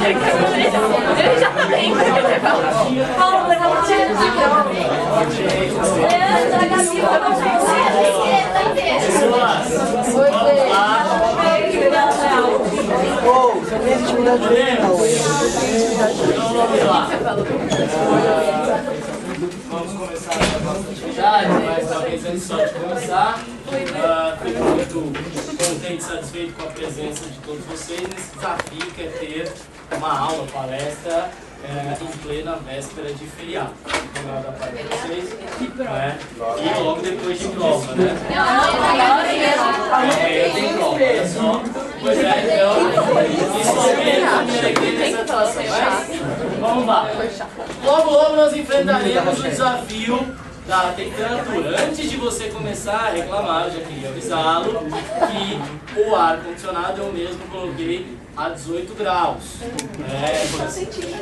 Ele já tá bem. Paulo, leva uma tira. Leandro, a Gabi, vamos Vamos começar a nossa atividade, mas talvez antes só de começar, fico muito contente e satisfeito com a presença de todos vocês nesse desafio que é ter uma aula, palestra em plena véspera de feriado. Obrigado da parte de vocês. E logo depois de prova, né? Amanhã tem prova, olha só. Pois é, então, isso mesmo, cheguei nessa situação. Mas vamos lá. Logo nós enfrentaremos o desafio da temperatura. Antes de você começar a reclamar, eu já queria avisá-lo que o ar-condicionado eu mesmo coloquei a 18 graus.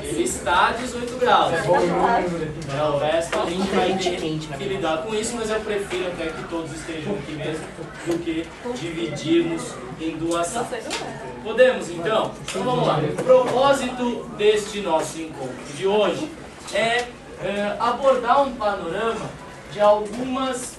Ele está a 18 graus. O resto a gente vai ter que lidar com isso, mas eu prefiro até que todos estejam aqui mesmo do que dividirmos em duas salas. Podemos então? Então vamos lá. O propósito deste nosso encontro de hoje é abordar um panorama de algumas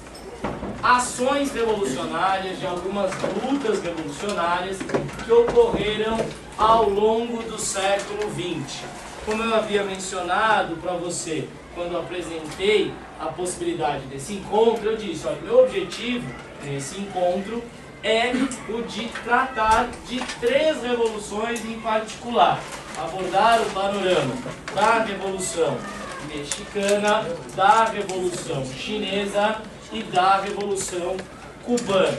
ações revolucionárias, de algumas lutas revolucionárias que ocorreram ao longo do século XX. Como eu havia mencionado para você quando apresentei a possibilidade desse encontro, eu disse, olha, meu objetivo nesse encontro é o de tratar de 3 revoluções em particular. Abordar o panorama da Revolução Mexicana, da Revolução Chinesa e da Revolução Cubana.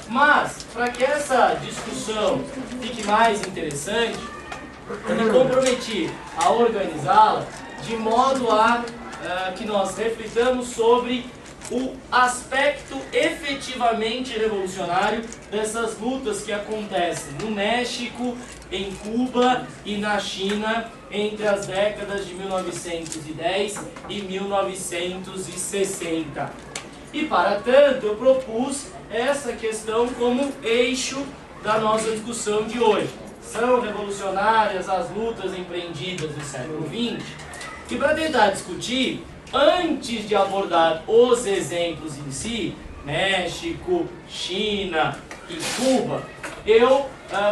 Mas, para que essa discussão fique mais interessante, eu me comprometi a organizá-la de modo a que nós reflitamos sobre o aspecto efetivamente revolucionário dessas lutas que acontecem no México, em Cuba e na China entre as décadas de 1910 e 1960. E para tanto eu propus essa questão como eixo da nossa discussão de hoje. São revolucionárias as lutas empreendidas no século XX? E para tentar discutir, antes de abordar os exemplos em si, México, China e Cuba, eu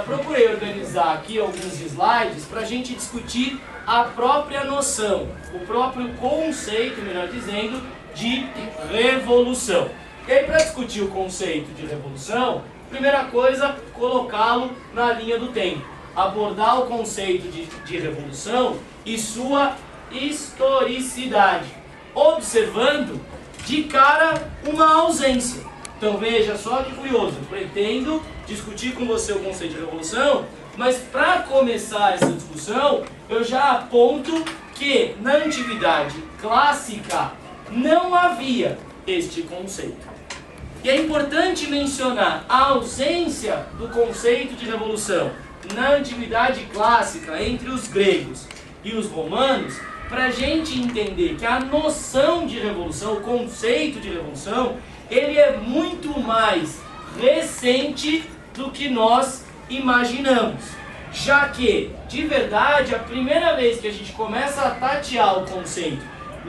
procurei organizar aqui alguns slides para a gente discutir a própria noção, o próprio conceito, melhor dizendo, de revolução. E aí, para discutir o conceito de revolução, primeira coisa, colocá-lo na linha do tempo. Abordar o conceito de revolução e sua historicidade, observando de cara uma ausência. Então veja só que curioso, eu pretendo discutir com você o conceito de revolução, mas para começar essa discussão, eu já aponto que na antiguidade clássica não havia este conceito. E é importante mencionar a ausência do conceito de revolução na antiguidade clássica entre os gregos e os romanos, para a gente entender que a noção de revolução, o conceito de revolução, ele é muito mais recente do que nós imaginamos. Já que, de verdade, a primeira vez que a gente começa a tatear o conceito,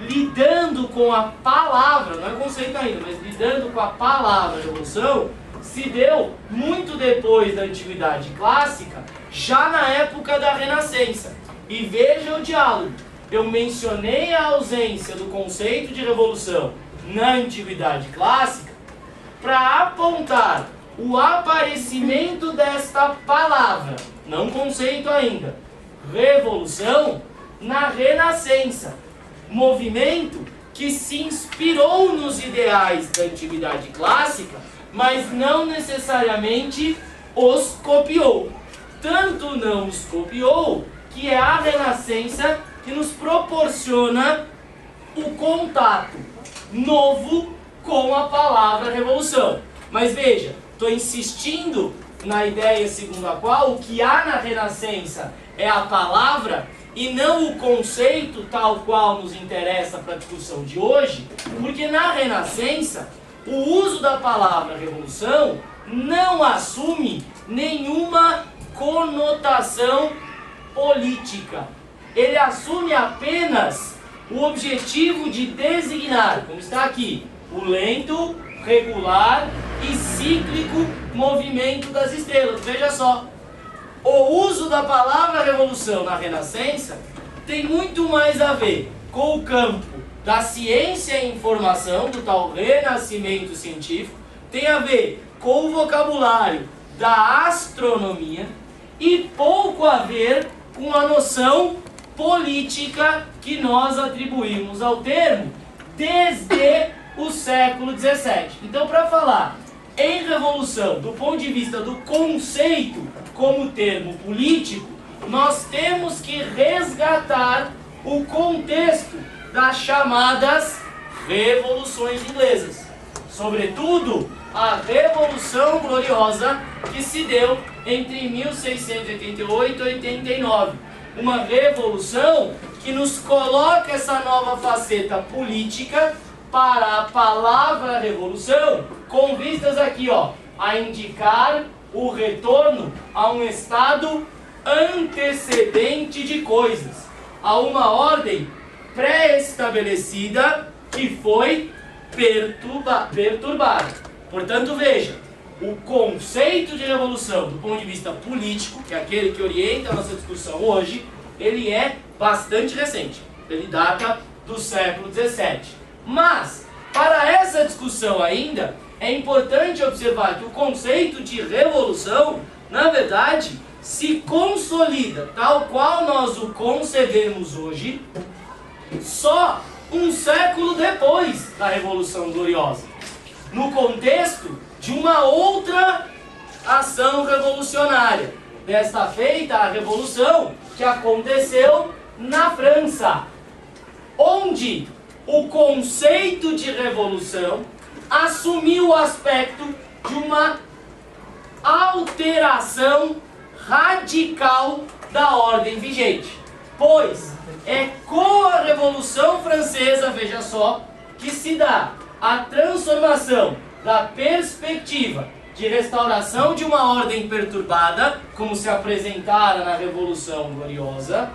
lidando com a palavra, não é conceito ainda, mas lidando com a palavra revolução, se deu muito depois da Antiguidade Clássica, já na época da Renascença. E veja o diálogo. Eu mencionei a ausência do conceito de revolução na Antiguidade Clássica para apontar o aparecimento desta palavra, não conceito ainda, revolução, na Renascença. Movimento que se inspirou nos ideais da Antiguidade Clássica, mas não necessariamente os copiou. Tanto não os copiou, que é a Renascença que nos proporciona o contato novo com a palavra revolução. Mas veja, estou insistindo na ideia segundo a qual o que há na Renascença é a palavra e não o conceito tal qual nos interessa para a discussão de hoje, porque na Renascença o uso da palavra revolução não assume nenhuma conotação política. Ele assume apenas o objetivo de designar, como está aqui, o lento, regular e cíclico movimento das estrelas. Veja só, o uso da palavra revolução na Renascença tem muito mais a ver com o campo da ciência e informação, do tal renascimento científico, tem a ver com o vocabulário da astronomia e pouco a ver com a noção política que nós atribuímos ao termo desde o século XVII. Então, para falar em revolução do ponto de vista do conceito como termo político, nós temos que resgatar o contexto das chamadas revoluções inglesas, sobretudo a Revolução Gloriosa que se deu entre 1688 e 89. Uma revolução que nos coloca essa nova faceta política para a palavra revolução, com vistas aqui, ó, a indicar o retorno a um estado antecedente de coisas, a uma ordem pré-estabelecida que foi perturbada. Portanto, veja, o conceito de revolução do ponto de vista político, que é aquele que orienta a nossa discussão hoje, ele é bastante recente. Ele data do século XVII. Mas, para essa discussão ainda, é importante observar que o conceito de revolução, na verdade, se consolida, tal qual nós o concebemos hoje, só um século depois da Revolução Gloriosa, no contexto de uma outra ação revolucionária. Desta feita, a revolução que aconteceu na França, onde o conceito de revolução assumiu o aspecto de uma alteração radical da ordem vigente. Pois é com a Revolução Francesa, veja só, que se dá a transformação da perspectiva de restauração de uma ordem perturbada, como se apresentara na Revolução Gloriosa,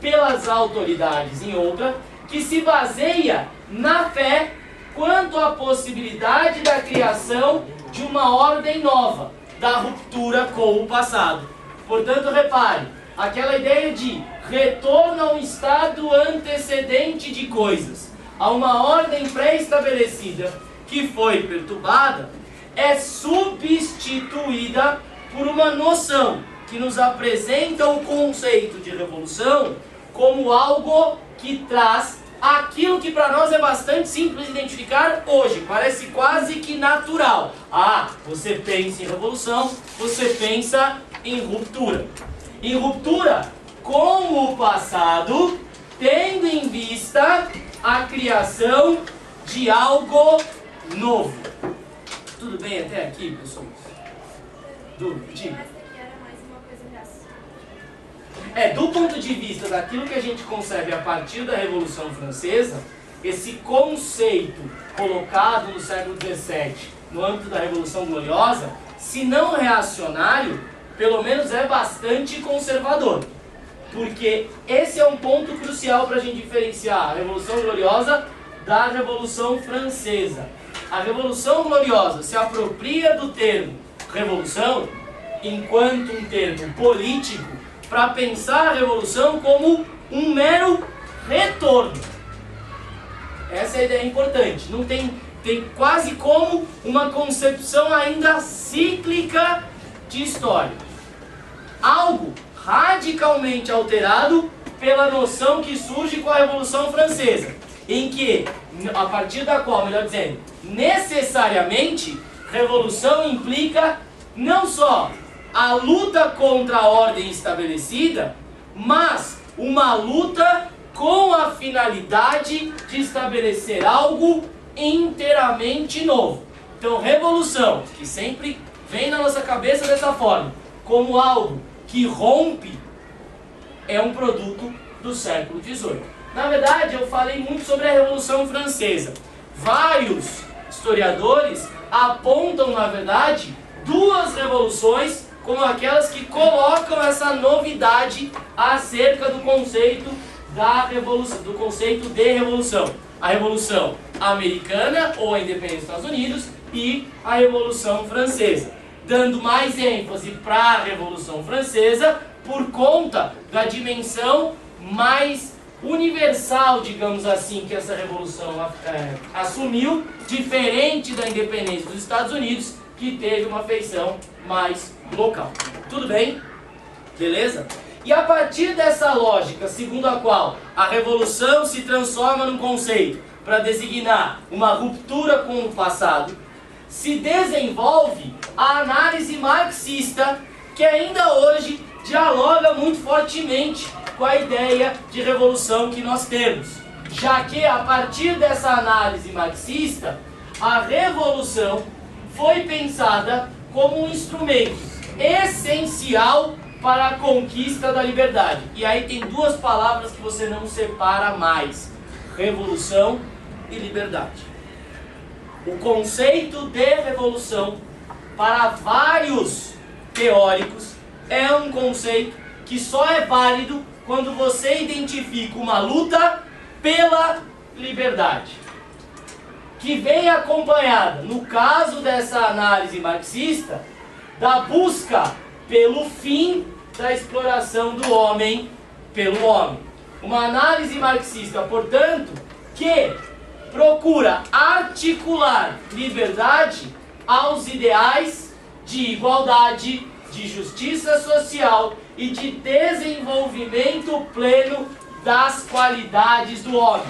pelas autoridades em outra, que se baseia na fé quanto à possibilidade da criação de uma ordem nova, da ruptura com o passado. Portanto, repare, aquela ideia de retorno a um estado antecedente de coisas, a uma ordem pré-estabelecida que foi perturbada, é substituída por uma noção que nos apresenta o conceito de revolução como algo que traz aquilo que para nós é bastante simples identificar hoje, parece quase que natural. Ah, você pensa em revolução, você pensa em ruptura. Em ruptura com o passado, tendo em vista a criação de algo novo. Tudo bem até aqui, pessoal? Diga. Do ponto de vista daquilo que a gente concebe a partir da Revolução Francesa, esse conceito colocado no século XVII, no âmbito da Revolução Gloriosa, se não reacionário, pelo menos é bastante conservador. Porque esse é um ponto crucial para a gente diferenciar a Revolução Gloriosa da Revolução Francesa. A Revolução Gloriosa se apropria do termo revolução enquanto um termo político para pensar a revolução como um mero retorno. Essa é a ideia importante. Não tem quase como uma concepção ainda cíclica de história. Algo radicalmente alterado pela noção que surge com a Revolução Francesa, em que, a partir da qual, melhor dizendo, necessariamente, revolução implica não só a luta contra a ordem estabelecida, mas uma luta com a finalidade de estabelecer algo inteiramente novo. Então, revolução, que sempre vem na nossa cabeça dessa forma, como algo que rompe, é um produto do século XVIII. Na verdade, eu falei muito sobre a Revolução Francesa. Vários historiadores apontam, na verdade, duas revoluções como aquelas que colocam essa novidade acerca do conceito da revolução, do conceito de revolução. A Revolução Americana, ou a independência dos Estados Unidos, e a Revolução Francesa, dando mais ênfase para a Revolução Francesa por conta da dimensão mais universal, digamos assim, que essa revolução assumiu, diferente da independência dos Estados Unidos, que teve uma feição mais local. Tudo bem? Beleza? E a partir dessa lógica, segundo a qual a revolução se transforma num conceito para designar uma ruptura com o passado, se desenvolve a análise marxista, que ainda hoje dialoga muito fortemente com a ideia de revolução que nós temos, já que a partir dessa análise marxista, a revolução foi pensada como um instrumento essencial para a conquista da liberdade. E aí tem duas palavras que você não separa mais: revolução e liberdade. O conceito de revolução, para vários teóricos, é um conceito que só é válido quando você identifica uma luta pela liberdade, que vem acompanhada, no caso dessa análise marxista, da busca pelo fim da exploração do homem pelo homem. Uma análise marxista, portanto, que procura articular liberdade aos ideais de igualdade, de justiça social e de desenvolvimento pleno das qualidades do homem.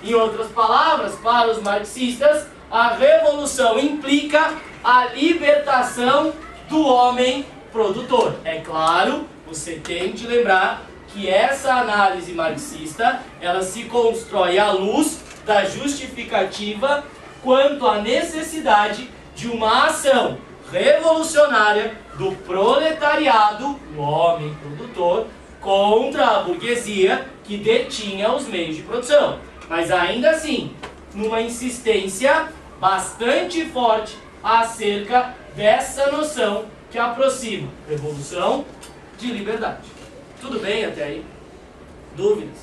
Em outras palavras, para os marxistas, a revolução implica a libertação do homem produtor. É claro, você tem de lembrar que essa análise marxista, ela se constrói à luz da justificativa quanto à necessidade de uma ação revolucionária do proletariado, o homem produtor, contra a burguesia que detinha os meios de produção. Mas ainda assim, numa insistência bastante forte acerca dessa noção que aproxima revolução de liberdade. Tudo bem até aí? Dúvidas?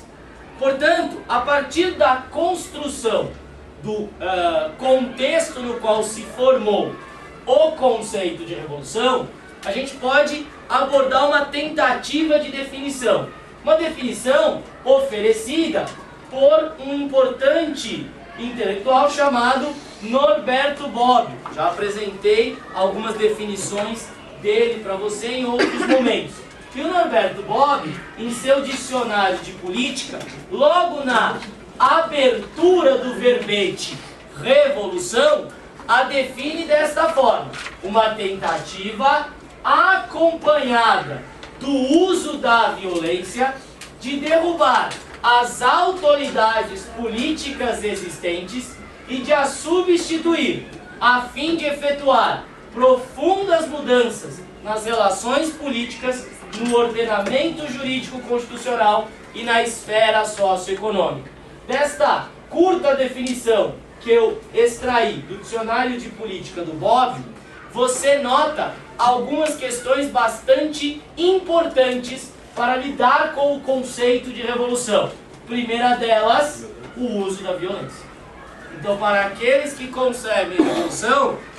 Portanto, a partir da construção do contexto no qual se formou o conceito de revolução, a gente pode abordar uma tentativa de definição. Uma definição oferecida por um importante intelectual chamado Norberto Bobbio. Já apresentei algumas definições dele para você em outros momentos. E o Norberto Bobbio, em seu dicionário de política, logo na abertura do verbete revolução, a define desta forma: uma tentativa acompanhada do uso da violência de derrubar as autoridades políticas existentes e de as substituir, a fim de efetuar profundas mudanças nas relações políticas, no ordenamento jurídico constitucional e na esfera socioeconômica. Desta curta definição que eu extraí do dicionário de política do Bobbio, você nota algumas questões bastante importantes para lidar com o conceito de revolução. Primeira delas, o uso da violência. Então, para aqueles que concebem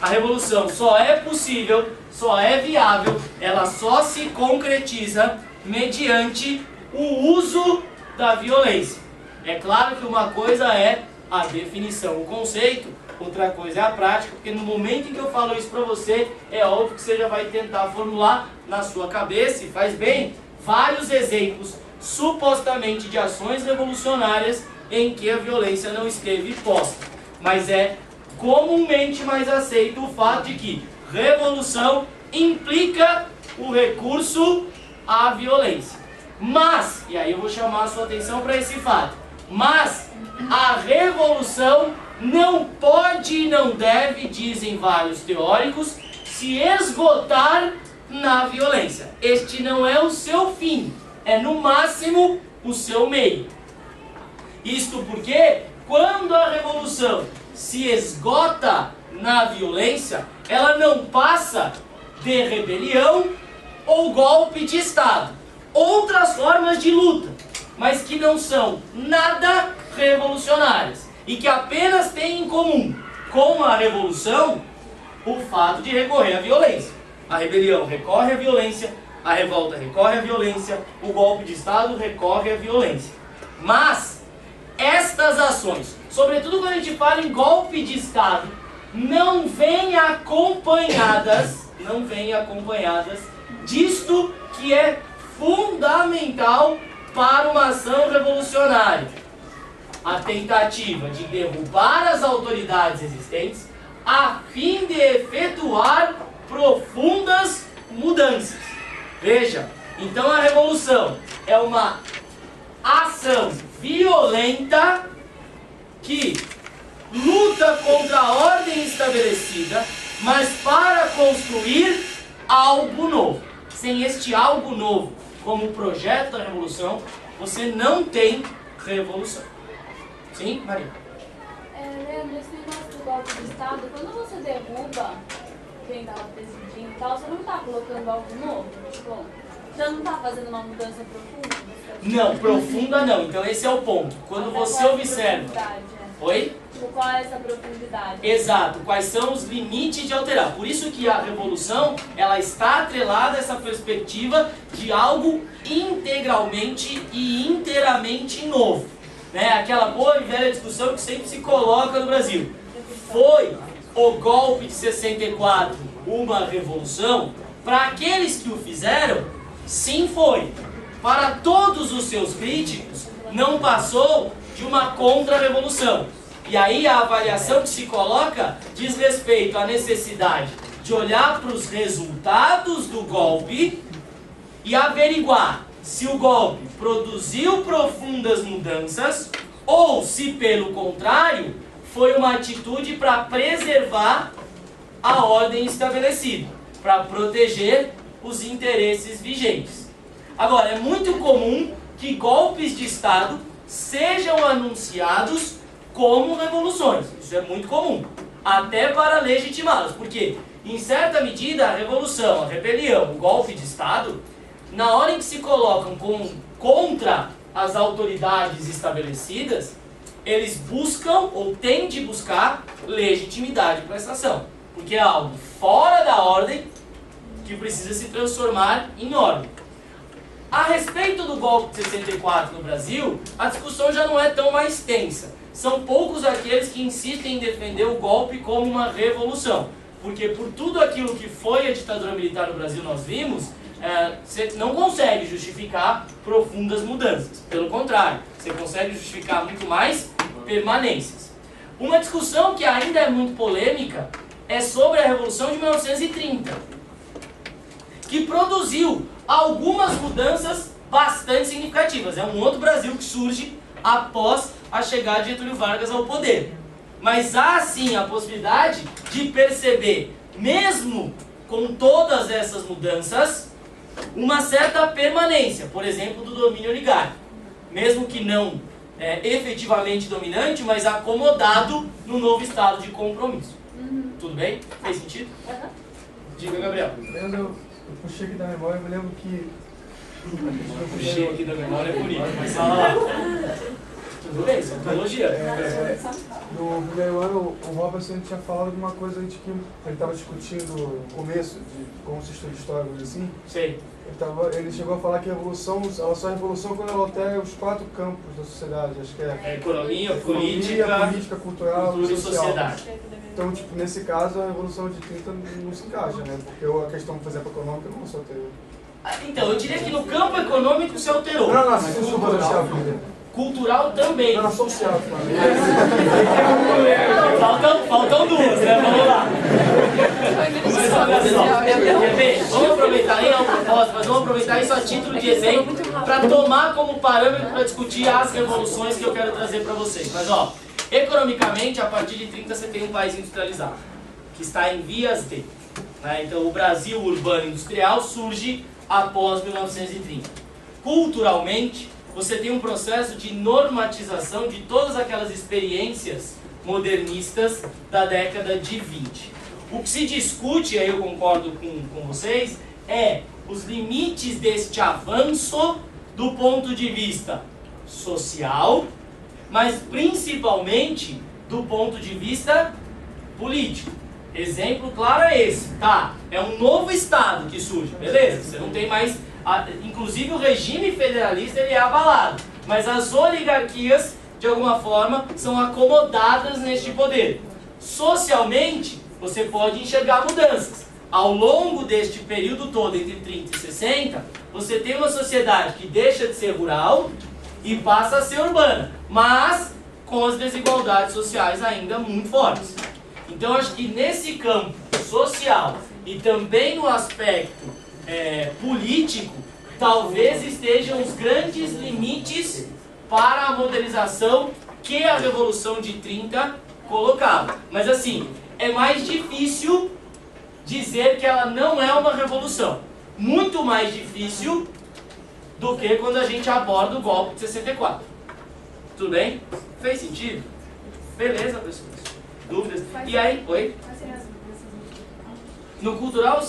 a revolução só é possível, só é viável, ela só se concretiza mediante o uso da violência. É claro que uma coisa é a definição, o conceito, outra coisa é a prática, porque no momento em que eu falo isso para você, é óbvio que você já vai tentar formular na sua cabeça, e faz bem, vários exemplos supostamente de ações revolucionárias em que a violência não esteve posta. Mas é comumente mais aceito o fato de que revolução implica o recurso à violência. Mas, e aí eu vou chamar a sua atenção para esse fato, mas a revolução não pode e não deve, dizem vários teóricos, se esgotar na violência. Este não é o seu fim, é no máximo o seu meio. Isto porque quando a revolução se esgota na violência, ela não passa de rebelião ou golpe de Estado. Outras formas de luta, mas que não são nada revolucionárias e que apenas têm em comum com a revolução o fato de recorrer à violência. A rebelião recorre à violência, a revolta recorre à violência, o golpe de Estado recorre à violência. Mas estas ações, sobretudo quando a gente fala em golpe de Estado, não vêm acompanhadas disto que é fundamental para uma ação revolucionária: a tentativa de derrubar as autoridades existentes a fim de efetuar profundas mudanças. Veja, então a revolução é uma ação violenta que luta contra a ordem estabelecida, mas para construir algo novo. Sem este algo novo como projeto da revolução, você não tem revolução. Sim, Maria? Leandro, esse negócio do golpe de Estado, quando você derruba quem estava presidindo e tal, você não está colocando algo novo? Tipo, você não está fazendo uma mudança profunda? Não, profunda não. Então esse é o ponto. Quando você observa... Oi? Tipo, qual é essa profundidade? Exato. Quais são os limites de alterar. Por isso que a revolução, ela está atrelada a essa perspectiva de algo integralmente e inteiramente novo. Né? Aquela boa e velha discussão que sempre se coloca no Brasil. Foi o golpe de 64 uma revolução? Para aqueles que o fizeram, sim foi. Para todos os seus críticos, não passou de uma contra-revolução. E aí a avaliação que se coloca diz respeito à necessidade de olhar para os resultados do golpe e averiguar se o golpe produziu profundas mudanças ou se, pelo contrário, foi uma atitude para preservar a ordem estabelecida, para proteger os interesses vigentes. Agora, é muito comum que golpes de Estado sejam anunciados como revoluções. Isso é muito comum, até para legitimá-las, porque, em certa medida, a revolução, a rebelião, o golpe de Estado, na hora em que se colocam contra as autoridades estabelecidas, eles buscam ou têm de buscar legitimidade para essa ação, porque é algo fora da ordem que precisa se transformar em ordem. A respeito do golpe de 64 no Brasil, a discussão já não é tão mais tensa. São poucos aqueles que insistem em defender o golpe como uma revolução, porque por tudo aquilo que foi a ditadura militar no Brasil nós vimos, você não consegue justificar profundas mudanças. Pelo contrário, você consegue justificar muito mais permanências. Uma discussão que ainda é muito polêmica é sobre a Revolução de 1930, que produziu algumas mudanças bastante significativas. É um outro Brasil que surge após a chegada de Getúlio Vargas ao poder. Mas há sim a possibilidade de perceber, mesmo com todas essas mudanças, uma certa permanência, por exemplo, do domínio oligárquico. Mesmo que não efetivamente dominante, mas acomodado no novo estado de compromisso. Tudo bem? Fez sentido? Diga, Gabriel. Eu puxei aqui da memória, eu me lembro que... Puxei aqui da memória é bonito, mas fala lá. Tudo bem, isso é teologia. No primeiro ano, o Robertson tinha falado de uma coisa de que ele estava discutindo no começo, de como se estuda história, assim. Sei. Ele chegou a falar que a revolução, ela só é revolução quando ela altera os 4 campos da sociedade. Acho que é economia, política, cultural cultura e social. Sociedade. Então, tipo, nesse caso, a Revolução de 30 não se encaixa, né? Porque a questão, por exemplo, econômica não se alterou. Então, eu diria que no campo econômico se alterou. Não, social. Cultural também. Não, social. Faltam duas, né? Vamos lá. Vamos aproveitar, nem é um propósito, mas vamos aproveitar isso a título de exemplo para tomar como parâmetro para discutir as revoluções que eu quero trazer para vocês. Mas, ó, economicamente, a partir de 30 você tem um país industrializado, que está em vias de. Né? Então, o Brasil urbano industrial surge após 1930. Culturalmente, você tem um processo de normatização de todas aquelas experiências modernistas da década de 20. O que se discute, aí eu concordo com vocês, é os limites deste avanço do ponto de vista social, mas principalmente do ponto de vista político. Exemplo claro é esse, tá? É um novo Estado que surge, beleza? Você não tem mais... inclusive o regime federalista ele é abalado, mas as oligarquias, de alguma forma, são acomodadas neste poder. Socialmente, você pode enxergar mudanças. Ao longo deste período todo, entre 30 e 60, você tem uma sociedade que deixa de ser rural e passa a ser urbana, mas com as desigualdades sociais ainda muito fortes. Então, acho que nesse campo social e também no aspecto político, talvez estejam os grandes limites para a modernização que a Revolução de 30 colocava. Mas assim, é mais difícil dizer que ela não é uma revolução. Muito mais difícil do que quando a gente aborda o golpe de 64. Tudo bem? Fez sentido? Beleza, pessoas? Dúvidas? E aí? Oi? No cultural,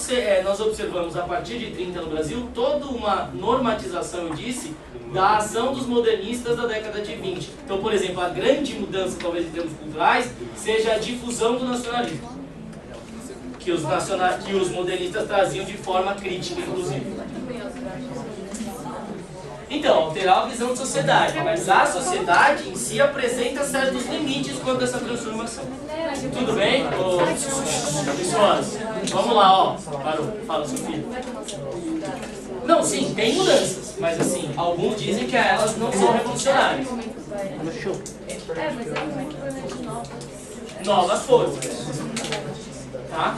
nós observamos a partir de 30 no Brasil toda uma normatização, eu disse, da ação dos modernistas da década de 20. Então, por exemplo, a grande mudança, talvez em termos culturais, seja a difusão do nacionalismo, que os modernistas traziam de forma crítica, inclusive. Então, alterar a visão de sociedade, mas a sociedade em si apresenta certos limites quanto a essa transformação. Tudo bem? Pessoas, vamos lá, ó. Parou, fala, Sofia. Não, sim, tem mudanças, mas assim, alguns dizem que elas não são revolucionárias. Novas forças. Tá?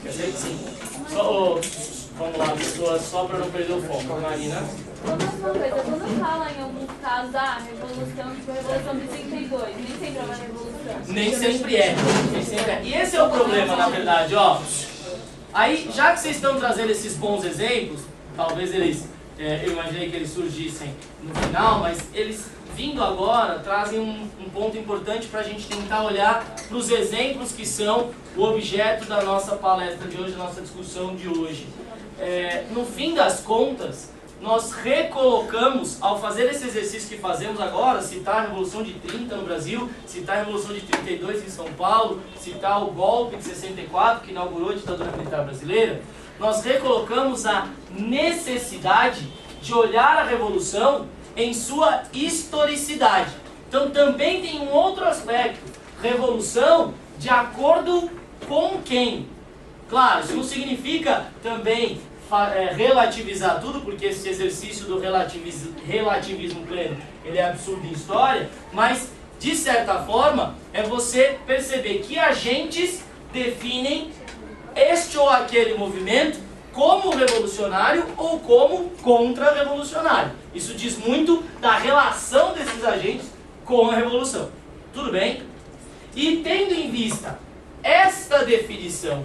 Quer dizer que sim. Vamos lá, pessoas, só para não perder o foco. Marina? Uma coisa, quando fala em alguns casos, revolução, tipo a Revolução de 32, nem sempre é uma revolução. Nem sempre é. E esse é o problema, na verdade, ó. Aí, já que vocês estão trazendo esses bons exemplos, talvez eles, eu imaginei que eles surgissem no final, mas eles, vindo agora, trazem um ponto importante para a gente tentar olhar para os exemplos que são o objeto da nossa palestra de hoje, da nossa discussão de hoje. No fim das contas, nós recolocamos, ao fazer esse exercício que fazemos agora, citar a Revolução de 30 no Brasil, citar a Revolução de 32 em São Paulo, citar o golpe de 64 que inaugurou a ditadura militar brasileira, nós recolocamos a necessidade de olhar a Revolução em sua historicidade. Então também tem um outro aspecto, revolução de acordo com quem? Claro, isso não significa também relativizar tudo, porque esse exercício do relativismo pleno ele é absurdo em história, mas de certa forma é você perceber que agentes definem este ou aquele movimento como revolucionário ou como contra-revolucionário. Isso diz muito da relação desses agentes com a revolução. Tudo bem? E tendo em vista esta definição,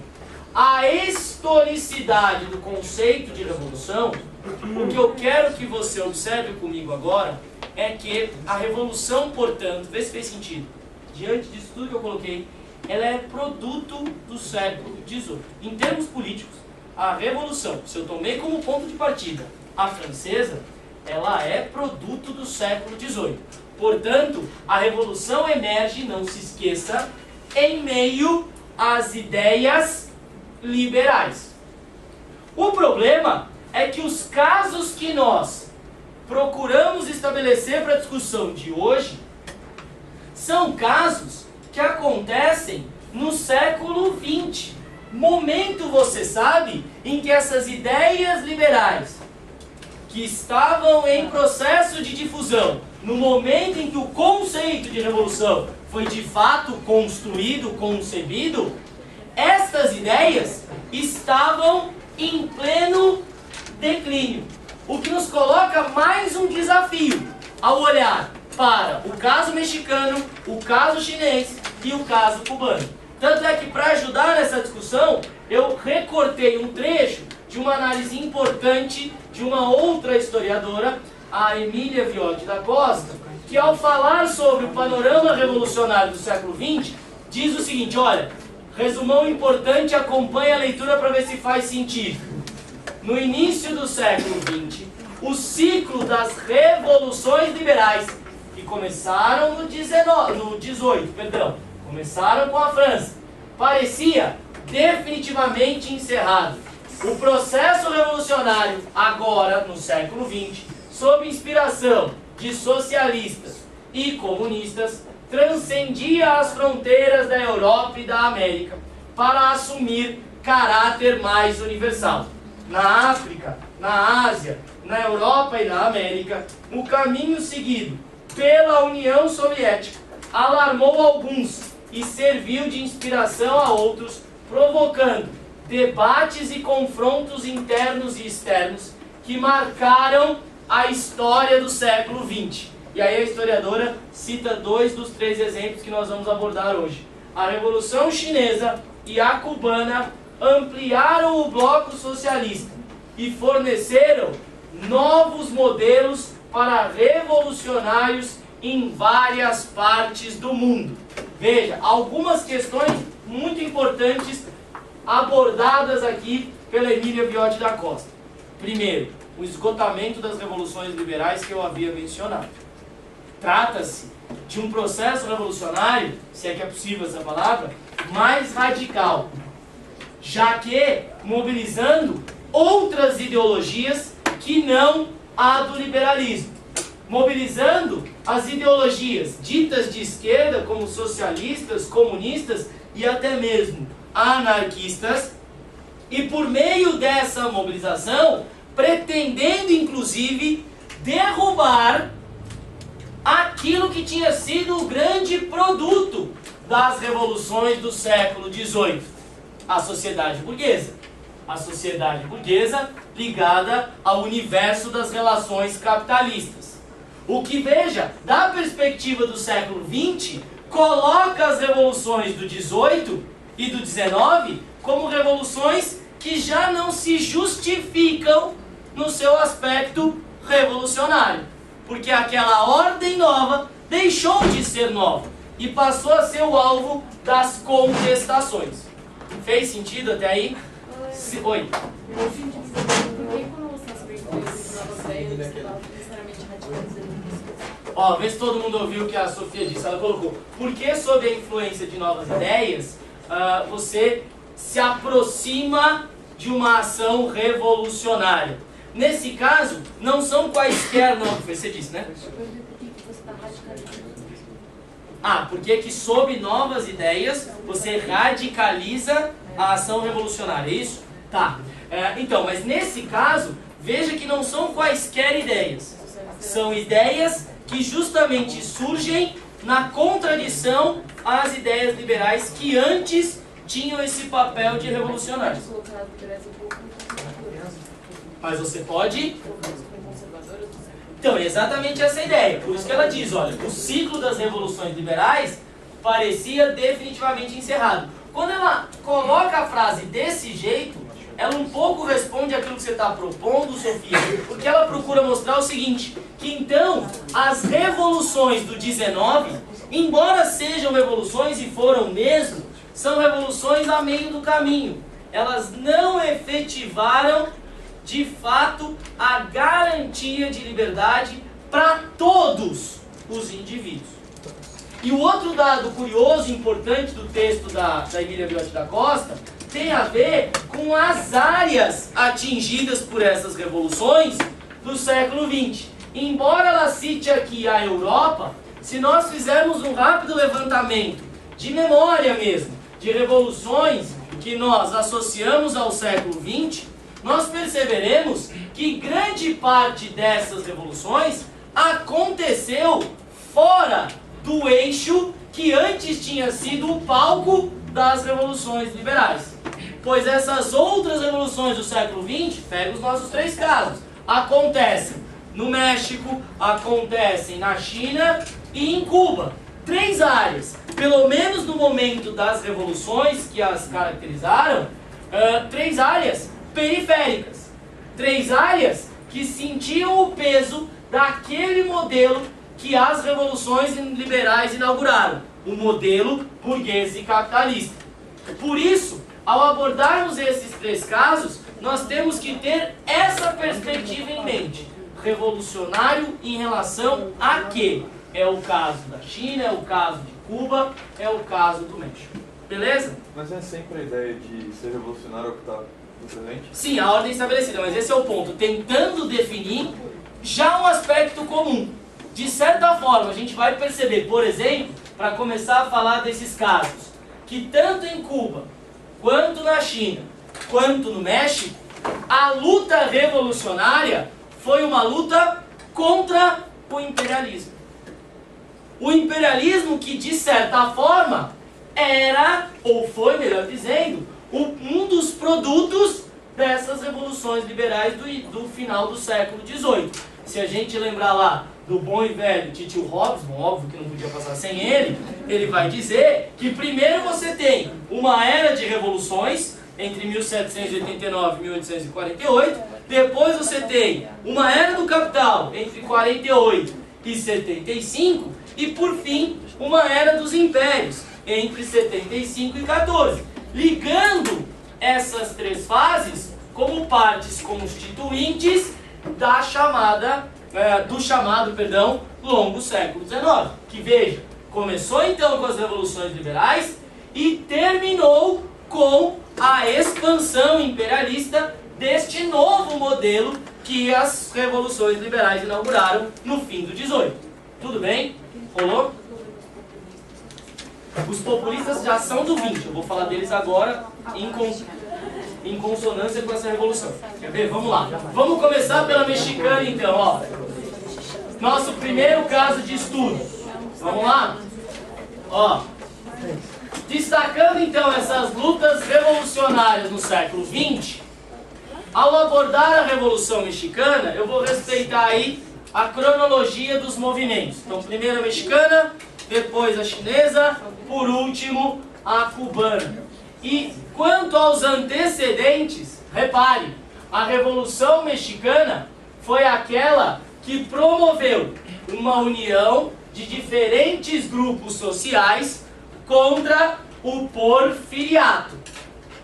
a historicidade do conceito de revolução, o que eu quero que você observe comigo agora é que a revolução, portanto, vê se fez sentido, diante disso tudo que eu coloquei, ela é produto do século XVIII. Em termos políticos, a revolução, se eu tomei como ponto de partida a francesa, ela é produto do século XVIII. Portanto, a revolução emerge, não se esqueça, em meio às ideias liberais. O problema é que os casos que nós procuramos estabelecer para a discussão de hoje são casos que acontecem no século XX. Momento, você sabe, em que essas ideias liberais que estavam em processo de difusão, no momento em que o conceito de revolução foi de fato construído, concebido, estas ideias estavam em pleno declínio. O que nos coloca mais um desafio ao olhar para o caso mexicano, o caso chinês e o caso cubano. Tanto é que, para ajudar nessa discussão, eu recortei um trecho de uma análise importante de uma outra historiadora, a Emília Viotti da Costa, que ao falar sobre o panorama revolucionário do século XX, diz o seguinte, olha, resumão importante, acompanhe a leitura para ver se faz sentido. no início do século XX, o ciclo das revoluções liberais, que começaram no 18, começaram com a França, parecia definitivamente encerrado. O processo revolucionário, agora no século XX, sob inspiração de socialistas e comunistas, transcendia as fronteiras da Europa e da América para assumir caráter mais universal. Na África, na Ásia, na Europa e na América, o caminho seguido pela União Soviética alarmou alguns e serviu de inspiração a outros, provocando debates e confrontos internos e externos que marcaram a história do século XX. E aí a historiadora cita 2 dos 3 exemplos que nós vamos abordar hoje. A Revolução Chinesa e a Cubana ampliaram o bloco socialista e forneceram novos modelos para revolucionários em várias partes do mundo. Veja, algumas questões muito importantes abordadas aqui pela Emília Viotti da Costa. Primeiro, o esgotamento das revoluções liberais que eu havia mencionado. Trata-se de um processo revolucionário, se é que é possível essa palavra, mais radical, já que mobilizando outras ideologias que não a do liberalismo, mobilizando as ideologias ditas de esquerda, como socialistas, comunistas e até mesmo anarquistas, e por meio dessa mobilização, pretendendo inclusive derrubar aquilo que tinha sido o grande produto das revoluções do século XVIII, a sociedade burguesa. A sociedade burguesa ligada ao universo das relações capitalistas. O que, veja, da perspectiva do século XX, coloca as revoluções do XVIII e do XIX como revoluções que já não se justificam no seu aspecto revolucionário. Porque aquela ordem nova deixou de ser nova e passou a ser o alvo das contestações. Fez sentido até aí? Oi. Por que quando você está sobre coisas novas ideias, você está necessariamente radicalizando isso? Ó, vê se todo mundo ouviu o que a Sofia disse. Ela colocou, por que sob a influência de novas ideias, você se aproxima de uma ação revolucionária? Nesse caso, não são quaisquer novas... Você disse, né? Por que você está radicalizando isso? Porque que sob novas ideias, você radicaliza a ação revolucionária, é isso? Tá. Então, mas nesse caso, veja que não são quaisquer ideias. São ideias que justamente surgem na contradição às ideias liberais que antes tinham esse papel de revolucionários. Mas você pode... Então, é exatamente essa ideia. Por isso que ela diz, olha, o ciclo das revoluções liberais parecia definitivamente encerrado. Quando ela coloca a frase desse jeito, ela um pouco responde àquilo que você está propondo, Sofia, porque ela procura mostrar o seguinte, que então as revoluções do 19, embora sejam revoluções e foram mesmo, são revoluções a meio do caminho. Elas não efetivaram de fato a garantia de liberdade para todos os indivíduos. E o outro dado curioso e importante do texto da Emília Viotti da Costa tem a ver com as áreas atingidas por essas revoluções do século XX. Embora ela cite aqui a Europa, se nós fizermos um rápido levantamento de memória mesmo, de revoluções que nós associamos ao século XX, nós perceberemos que grande parte dessas revoluções aconteceu fora do eixo que antes tinha sido o palco das revoluções liberais. Pois essas outras revoluções do século XX, pega os nossos 3 casos, acontecem no México, acontecem na China e em Cuba. 3 áreas, pelo menos no momento das revoluções que as caracterizaram, 3 áreas periféricas. 3 áreas que sentiam o peso daquele modelo que as revoluções liberais inauguraram, o modelo burguês e capitalista. Por isso, ao abordarmos esses três casos, nós temos que ter essa perspectiva em mente. Revolucionário em relação a quê? É o caso da China, é o caso de Cuba, é o caso do México. Beleza? Mas é sempre a ideia de ser revolucionário o que está no presente? Sim, a ordem estabelecida, mas esse é o ponto. Tentando definir já um aspecto comum. De certa forma, a gente vai perceber, por exemplo, para começar a falar desses casos, que tanto em Cuba, quanto na China, quanto no México, a luta revolucionária foi uma luta contra o imperialismo. O imperialismo que, de certa forma, era, ou foi, melhor dizendo, um dos produtos dessas revoluções liberais do final do século XVIII. Se a gente lembrar lá do bom e velho Titio Robson, óbvio que não podia passar sem ele, ele vai dizer que primeiro você tem uma era de revoluções, entre 1789 e 1848, depois você tem uma era do capital, entre 48 e 75, e por fim, uma era dos impérios, entre 75 e 14, ligando essas três fases como partes constituintes da do chamado longo século XIX. Que veja, começou então com as revoluções liberais e terminou com a expansão imperialista deste novo modelo que as revoluções liberais inauguraram no fim do 18. Tudo bem? Rolou? Os populistas já são do 20, eu vou falar deles agora em consonância com essa revolução. Quer ver? Vamos lá. Vamos começar pela mexicana então, ó. Nosso primeiro caso de estudo. Vamos lá? Ó. Destacando então essas lutas revolucionárias no século XX, ao abordar a Revolução Mexicana, eu vou respeitar aí a cronologia dos movimentos. Então, primeiro a mexicana, depois a chinesa, por último a cubana. E quanto aos antecedentes, repare, a Revolução Mexicana foi aquela que promoveu uma união de diferentes grupos sociais contra o porfiriato.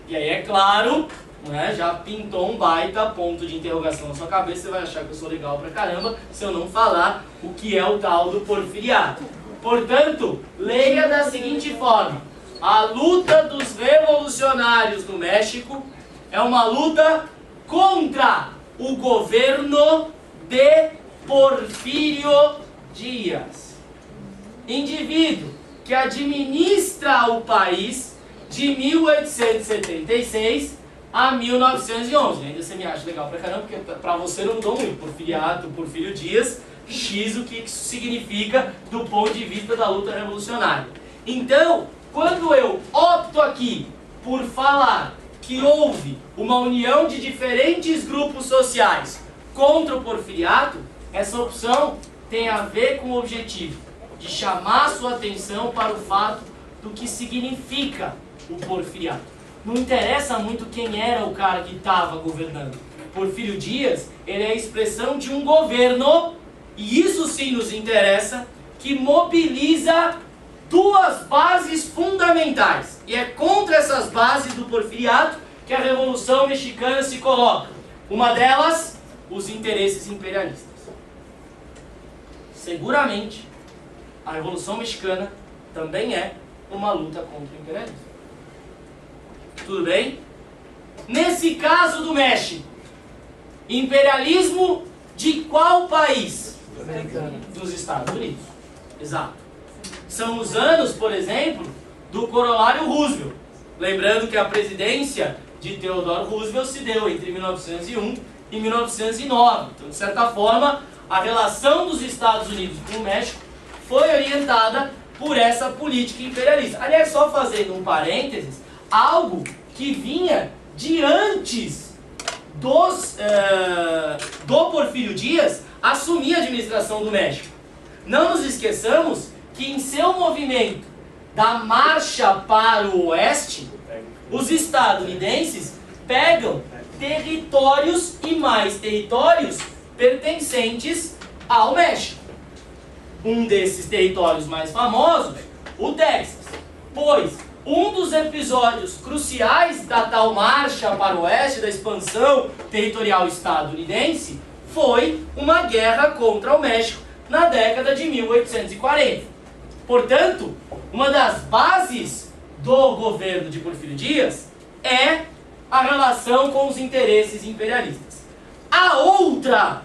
E aí, é claro, né, já pintou um baita ponto de interrogação na sua cabeça, você vai achar que eu sou legal pra caramba se eu não falar o que é o tal do porfiriato. Portanto, leia da seguinte forma: a luta dos revolucionários no México é uma luta contra o governo de Porfírio Díaz, indivíduo que administra o país de 1876 a 1911. Ainda você me acha legal pra caramba, porque pra você não mudou muito. Porfiriato, Porfírio Díaz, X, o que isso significa do ponto de vista da luta revolucionária. Então, quando eu opto aqui por falar que houve uma união de diferentes grupos sociais contra o porfiriato, essa opção tem a ver com o objetivo de chamar sua atenção para o fato do que significa o porfiriato. Não interessa muito quem era o cara que estava governando. Porfírio Díaz, ele é a expressão de um governo, e isso sim nos interessa, que mobiliza duas bases fundamentais. E é contra essas bases do porfiriato que a Revolução Mexicana se coloca. Uma delas, os interesses imperialistas. Seguramente, a Revolução Mexicana também é uma luta contra o imperialismo. Tudo bem? Nesse caso do México, imperialismo de qual país? Americano. Dos Estados Unidos. Exato. São os anos, por exemplo, do corolário Roosevelt. Lembrando que a presidência de Theodore Roosevelt se deu entre 1901 e 1909. Então, de certa forma, a relação dos Estados Unidos com o México foi orientada por essa política imperialista. Aliás, só fazendo um parênteses, algo que vinha de antes do Porfírio Díaz assumir a administração do México. Não nos esqueçamos que em seu movimento da marcha para o oeste, os estadunidenses pegam territórios e mais territórios pertencentes ao México. Um desses territórios mais famosos, o Texas. Pois um dos episódios cruciais da tal marcha para o oeste, da expansão territorial estadunidense, foi uma guerra contra o México na década de 1840. Portanto, uma das bases do governo de Porfírio Dias é a relação com os interesses imperialistas. A outra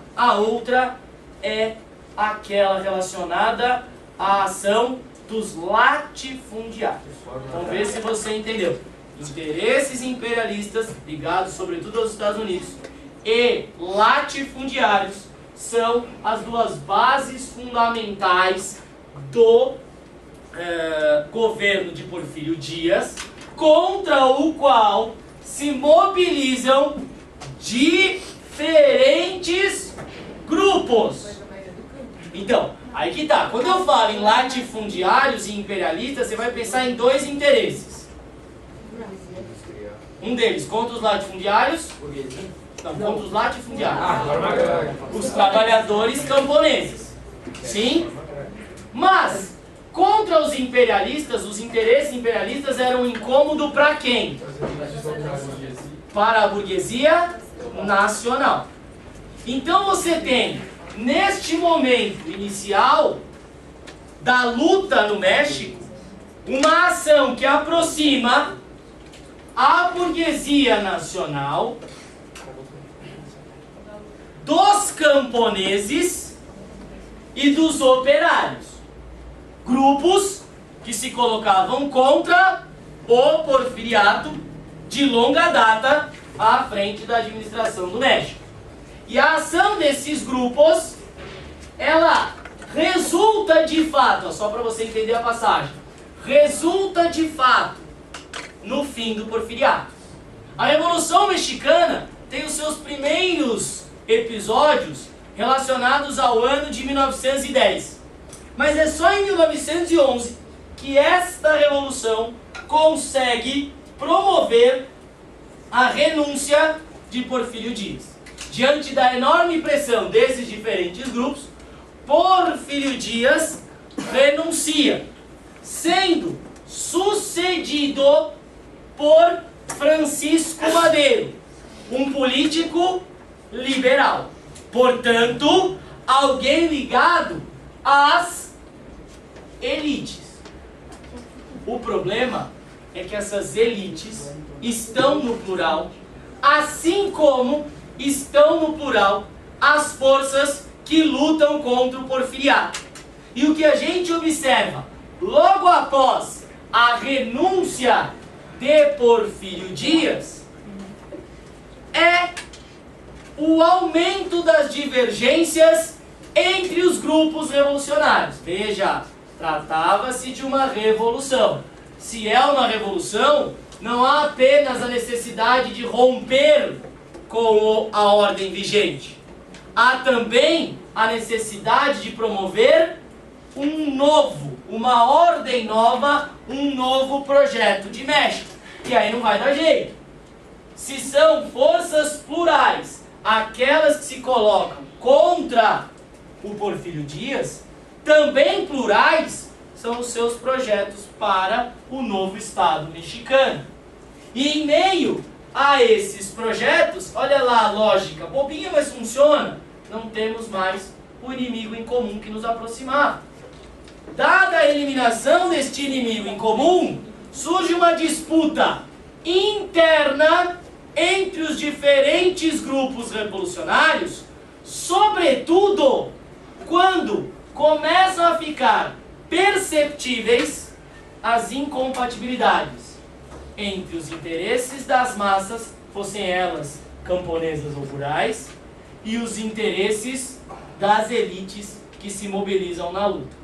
é aquela relacionada à ação dos latifundiários. Vamos ver se você entendeu. Interesses imperialistas ligados sobretudo aos Estados Unidos e latifundiários são as duas bases fundamentais do governo de Porfírio Dias, contra o qual se mobilizam diferentes grupos. Então, aí que tá. Quando eu falo em latifundiários e imperialistas, você vai pensar em dois interesses. Um deles contra os latifundiários. Não, contra os latifundiários. Os trabalhadores camponeses. Sim? Mas, contra os imperialistas, os interesses imperialistas eram um incômodo para quem? Para a burguesia nacional. Então você tem, neste momento inicial da luta no México, uma ação que aproxima a burguesia nacional dos camponeses e dos operários. Grupos que se colocavam contra o porfiriato de longa data à frente da administração do México. E a ação desses grupos, ela resulta de fato, só para você entender a passagem, resulta de fato no fim do porfiriato. A Revolução Mexicana tem os seus primeiros episódios relacionados ao ano de 1910. Mas é só em 1911 que esta revolução consegue promover a renúncia de Porfírio Dias. Diante da enorme pressão desses diferentes grupos, Porfírio Dias renuncia, sendo sucedido por Francisco Madero, um político liberal. Portanto, alguém ligado às elites. O problema é que essas elites estão no plural, assim como estão no plural as forças que lutam contra o porfiriato. E o que a gente observa logo após a renúncia de Porfírio Dias é o aumento das divergências entre os grupos revolucionários. Veja, tratava-se de uma revolução. Se é uma revolução, não há apenas a necessidade de romper com a ordem vigente. Há também a necessidade de promover uma ordem nova, um novo projeto de México. E aí não vai dar jeito. Se são forças plurais, aquelas que se colocam contra o Porfírio Dias, também plurais são os seus projetos para o novo Estado mexicano. E em meio a esses projetos, olha lá a lógica, bobinha, mas funciona, não temos mais o inimigo em comum que nos aproximava. Dada a eliminação deste inimigo em comum, surge uma disputa interna entre os diferentes grupos revolucionários, sobretudo quando começam a ficar perceptíveis as incompatibilidades entre os interesses das massas, fossem elas camponesas ou rurais, e os interesses das elites que se mobilizam na luta.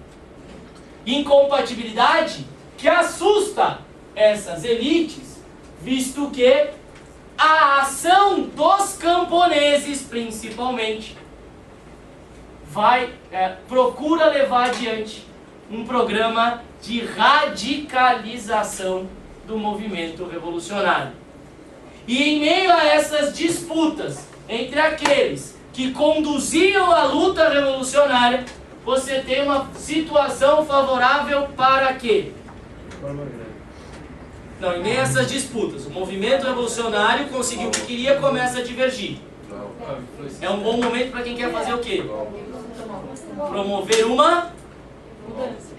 Incompatibilidade que assusta essas elites, visto que a ação dos camponeses, principalmente, procura levar adiante um programa de radicalização do movimento revolucionário. E em meio a essas disputas entre aqueles que conduziam a luta revolucionária, você tem uma situação favorável para quê? Não, e nem essas disputas. O movimento revolucionário conseguiu o que queria, começa a divergir. É um bom momento para quem quer fazer o quê? Promover uma,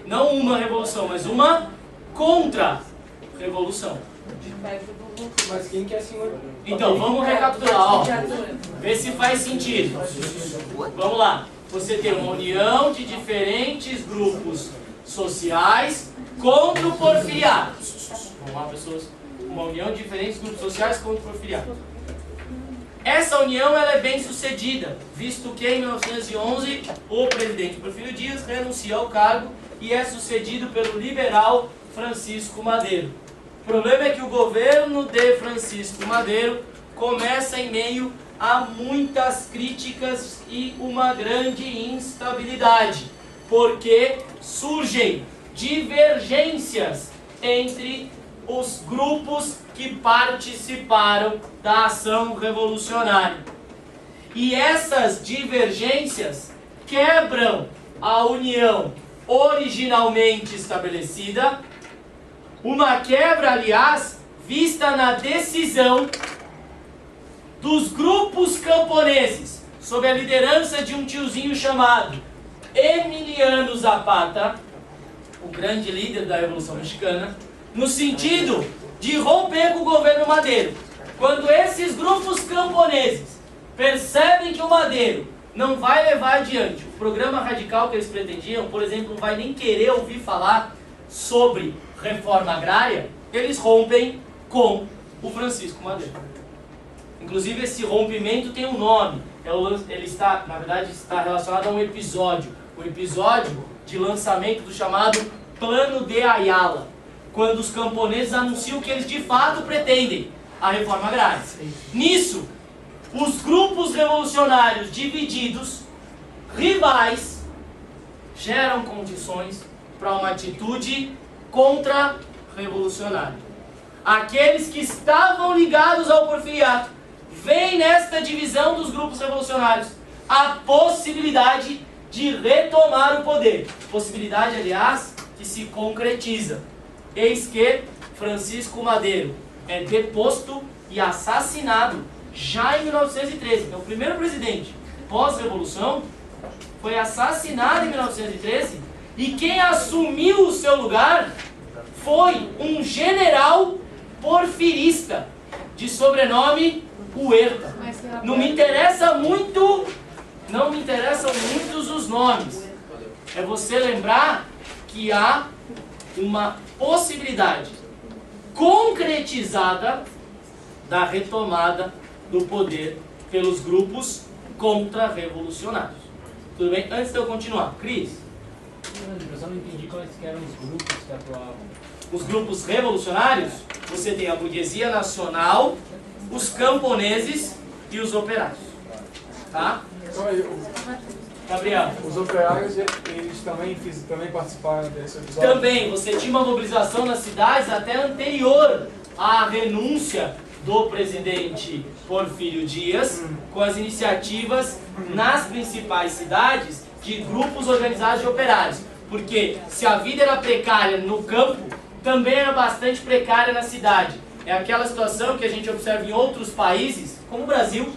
não uma revolução, mas uma contra-revolução. Mas quem que é senhor? Então, vamos recapitular, ó. Ver se faz sentido. Vamos lá. Você tem uma união de diferentes grupos sociais contra o porfiriato. Vamos lá, pessoas. Uma união de diferentes grupos sociais contra o porfiriato. Essa união ela é bem sucedida, visto que em 1911 o presidente Porfírio Dias renuncia ao cargo e é sucedido pelo liberal Francisco Madeiro. O problema é que o governo de Francisco Madeiro começa em meio a muitas críticas e uma grande instabilidade, porque surgem divergências entre os grupos que participaram da ação revolucionária. E essas divergências quebram a união originalmente estabelecida, uma quebra, aliás, vista na decisão dos grupos camponeses, sob a liderança de um tiozinho chamado Emiliano Zapata, o grande líder da Revolução Mexicana, no sentido de romper com o governo Madeiro. Quando esses grupos camponeses percebem que o Madeiro não vai levar adiante o programa radical que eles pretendiam, por exemplo, não vai nem querer ouvir falar sobre reforma agrária, eles rompem com o Francisco Madeiro. Inclusive esse rompimento tem um nome, ele está, na verdade, está relacionado a um episódio, o episódio de lançamento do chamado Plano de Ayala, quando os camponeses anunciam que eles de fato pretendem a reforma agrária. Nisso, os grupos revolucionários divididos, rivais, geram condições para uma atitude contra-revolucionária. Aqueles que estavam ligados ao porfiriato veem nesta divisão dos grupos revolucionários a possibilidade de retomar o poder. Possibilidade, aliás, que se concretiza. Eis que Francisco Madeiro é deposto e assassinado já em 1913. Então, o primeiro presidente pós-revolução foi assassinado em 1913 e quem assumiu o seu lugar foi um general porfirista de sobrenome Huerta. Não me interessam muitos os nomes. É você lembrar que há uma possibilidade concretizada da retomada do poder pelos grupos contra-revolucionários. Tudo bem? Antes de eu continuar, Cris. Eu só não entendi quais que eram os grupos que atuavam. Os grupos revolucionários, você tem a burguesia nacional, os camponeses e os operários. Tá? Então aí, Gabriel. os operários, eles também participaram desse episódio? Também, você tinha uma mobilização nas cidades até anterior à renúncia do presidente Porfírio Dias, com as iniciativas nas principais cidades de grupos organizados de operários. Porque se a vida era precária no campo, também era bastante precária na cidade. É aquela situação que a gente observa em outros países, como o Brasil,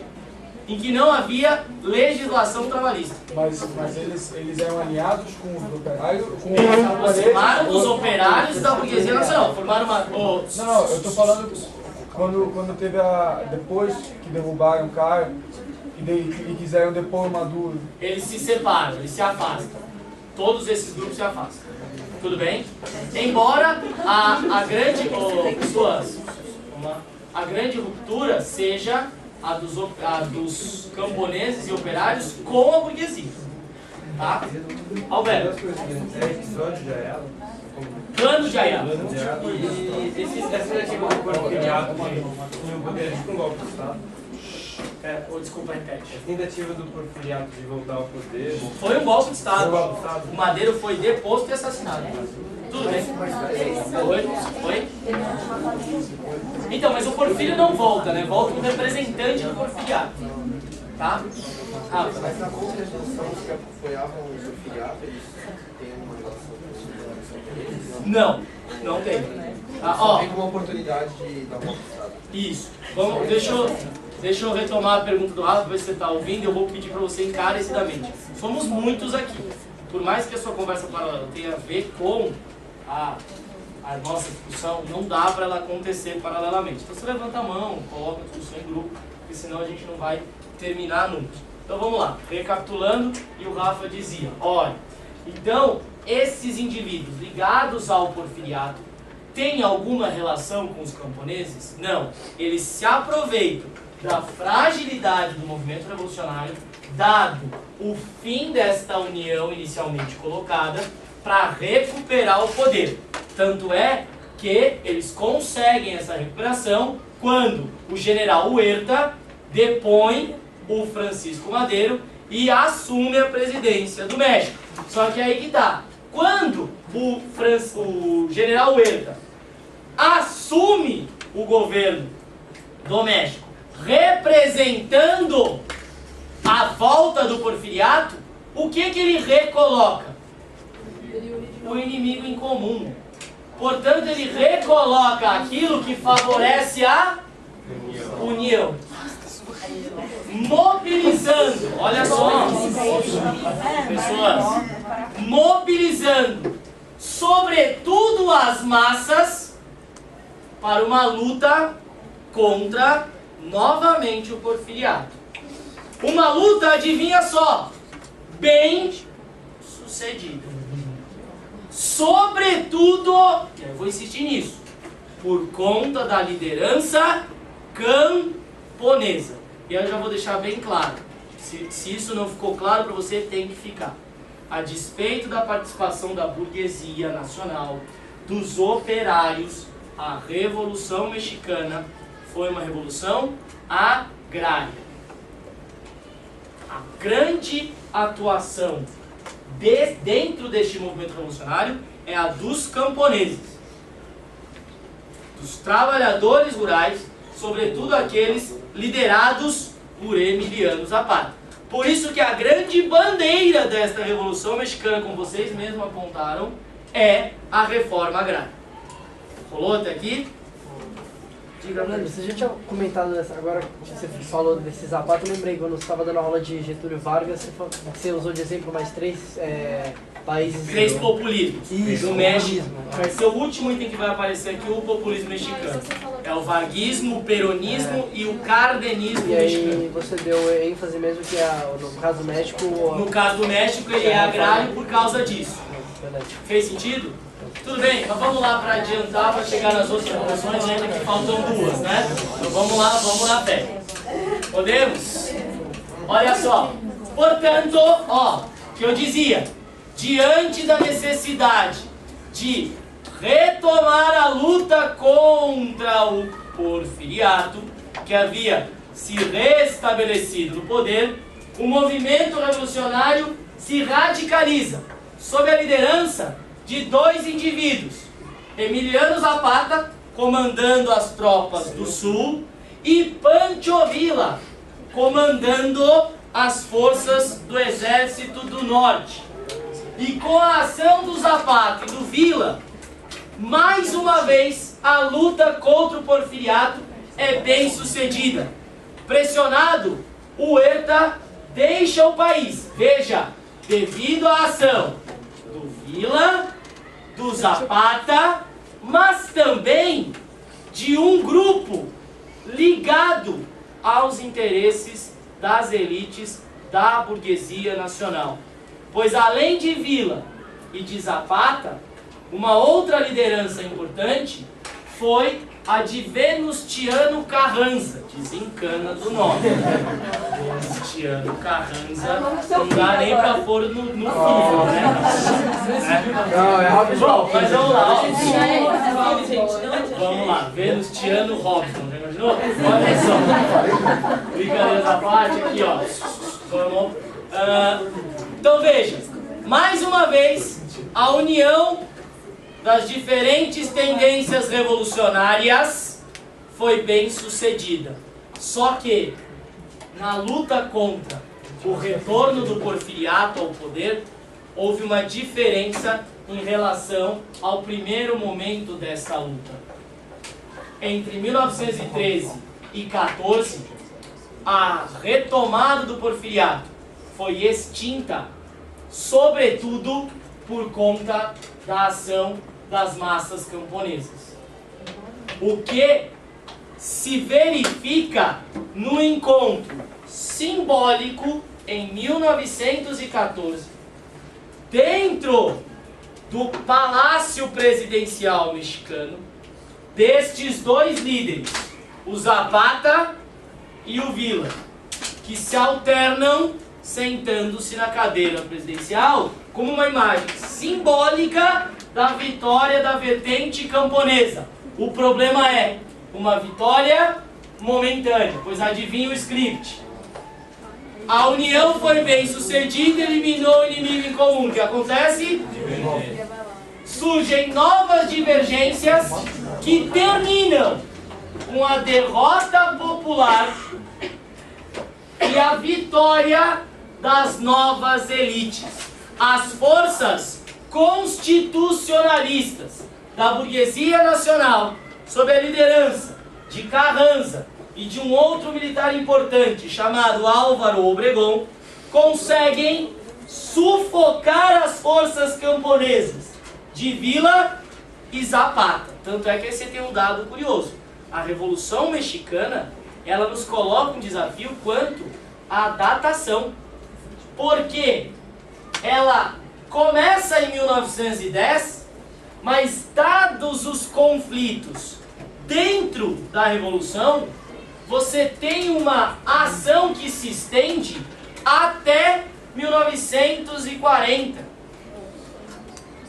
em que não havia legislação trabalhista. Mas eles eram alinhados com os operários? Com os Aproximaram dos operários da burguesia nacional. Formaram uma... Não, eu estou falando quando teve depois que derrubaram o cara e quiseram depor o Maduro. Eles se separam, eles se afastam. Todos esses grupos se afastam. Tudo bem? Embora a grande ruptura seja a dos camponeses e operários com a burguesia. Tá? Alberto. Plano de Ayala. E essa iniciativa do porfiriato tinha o poder de um golpe de Estado? Desculpa, repete. A tentativa do porfiriato de voltar ao poder... Foi um golpe de Estado. O Madeiro foi deposto e assassinado. Tudo bem? Foi? Então, mas o Porfírio não volta, né? Volta um representante do porfiriato. Tá? Mas na constituição que apoiavam os porfiriatos, eles têm uma relação com os Não tem. Só vem como uma oportunidade de dar uma passada. Isso. Vamos, deixa eu retomar a pergunta do Rafa, ver se você está ouvindo, e eu vou pedir para você encarecidamente. Somos muitos aqui. Por mais que a sua conversa paralela tenha a ver com a nossa discussão, não dá para ela acontecer paralelamente. Então você levanta a mão, coloca a discussão em grupo, porque senão a gente não vai terminar nunca. Então vamos lá, recapitulando, e o Rafa dizia, olha, então esses indivíduos ligados ao porfiriato têm alguma relação com os camponeses? Não, eles se aproveitam da fragilidade do movimento revolucionário, dado o fim desta união inicialmente colocada, para recuperar o poder. Tanto é que eles conseguem essa recuperação quando o general Huerta depõe o Francisco Madero e assume a presidência do México. Só que aí que tá. Quando o general Huerta assume o governo do México, representando a volta do porfiriato, o que ele recoloca? O inimigo em comum. Portanto, ele recoloca aquilo que favorece a união. Mobilizando, olha só, pessoas, mobilizando sobretudo as massas para uma luta contra novamente o porfiriato. Uma luta, adivinha só, bem sucedida. Sobretudo, eu vou insistir nisso, por conta da liderança camponesa. E eu já vou deixar bem claro, se isso não ficou claro para você, tem que ficar. A despeito da participação da burguesia nacional, dos operários, a Revolução Mexicana foi uma revolução agrária. A grande atuação dentro deste movimento revolucionário é a dos camponeses, dos trabalhadores rurais, sobretudo aqueles liderados por Emiliano Zapata. Por isso que a grande bandeira desta Revolução Mexicana, como vocês mesmos apontaram, é a reforma agrária. Rolou até aqui? Diga, Leandro, você já tinha comentado agora que você falou desse Zapata, eu lembrei quando você estava dando aula de Getúlio Vargas, você usou de exemplo mais três países. Três populismos. Isso, no México. populismo. Vai ser o último item que vai aparecer aqui, o populismo mexicano. É o varguismo, o peronismo e o cardenismo E aí mexicano. você deu ênfase mesmo que no caso do México... No caso do México, ele é agrário por causa disso. Verdade. Fez sentido? Tudo bem, mas vamos lá para adiantar, para chegar nas outras revoluções, ainda que faltam duas, né? Então vamos lá, pé. Podemos? Olha só. Portanto, ó, que eu dizia, diante da necessidade de retomar a luta contra o porfiriato, que havia se restabelecido no poder, o movimento revolucionário se radicaliza sob a liderança de dois indivíduos, Emiliano Zapata, comandando as tropas do Sul, e Pancho Villa, comandando as forças do Exército do Norte. E com a ação do Zapata e do Villa, mais uma vez a luta contra o porfiriato é bem sucedida. Pressionado, o Huerta deixa o país. Veja, devido à ação do Villa, do Zapata, mas também de um grupo ligado aos interesses das elites da burguesia nacional. Pois além de Villa e de Zapata, uma outra liderança importante foi a de Venustiano Carranza, desencana do nome. Venustiano Carranza, não dá nem pra pôr no filho, né? Não, é Robson. Bom, mas vamos lá, ó. Vamos lá, Venustiano Robson, já imaginou? Olha só. Brincadeiras à parte aqui, ó. Vamos. Então veja, mais uma vez, a união das diferentes tendências revolucionárias foi bem sucedida. Só que, na luta contra o retorno do porfiriato ao poder, houve uma diferença em relação ao primeiro momento dessa luta. entre 1913 e 14, a retomada do porfiriato foi extinta, sobretudo por conta da ação das massas camponesas. O que se verifica no encontro simbólico em 1914, dentro do Palácio Presidencial mexicano, destes dois líderes, o Zapata e o Villa, que se alternam sentando-se na cadeira presidencial como uma imagem simbólica da vitória da vertente camponesa. O problema é uma vitória momentânea, pois adivinha o script. A união foi bem sucedida e eliminou o inimigo em comum. O que acontece? Surgem novas divergências que terminam com a derrota popular e a vitória das novas elites. As forças constitucionalistas da burguesia nacional, sob a liderança de Carranza e de um outro militar importante chamado Álvaro Obregón, conseguem sufocar as forças camponesas de Villa e Zapata. Tanto é que você tem um dado curioso. A Revolução Mexicana, ela nos coloca um desafio quanto à datação. Porque ela começa em 1910, mas dados os conflitos dentro da Revolução, você tem uma ação que se estende até 1940.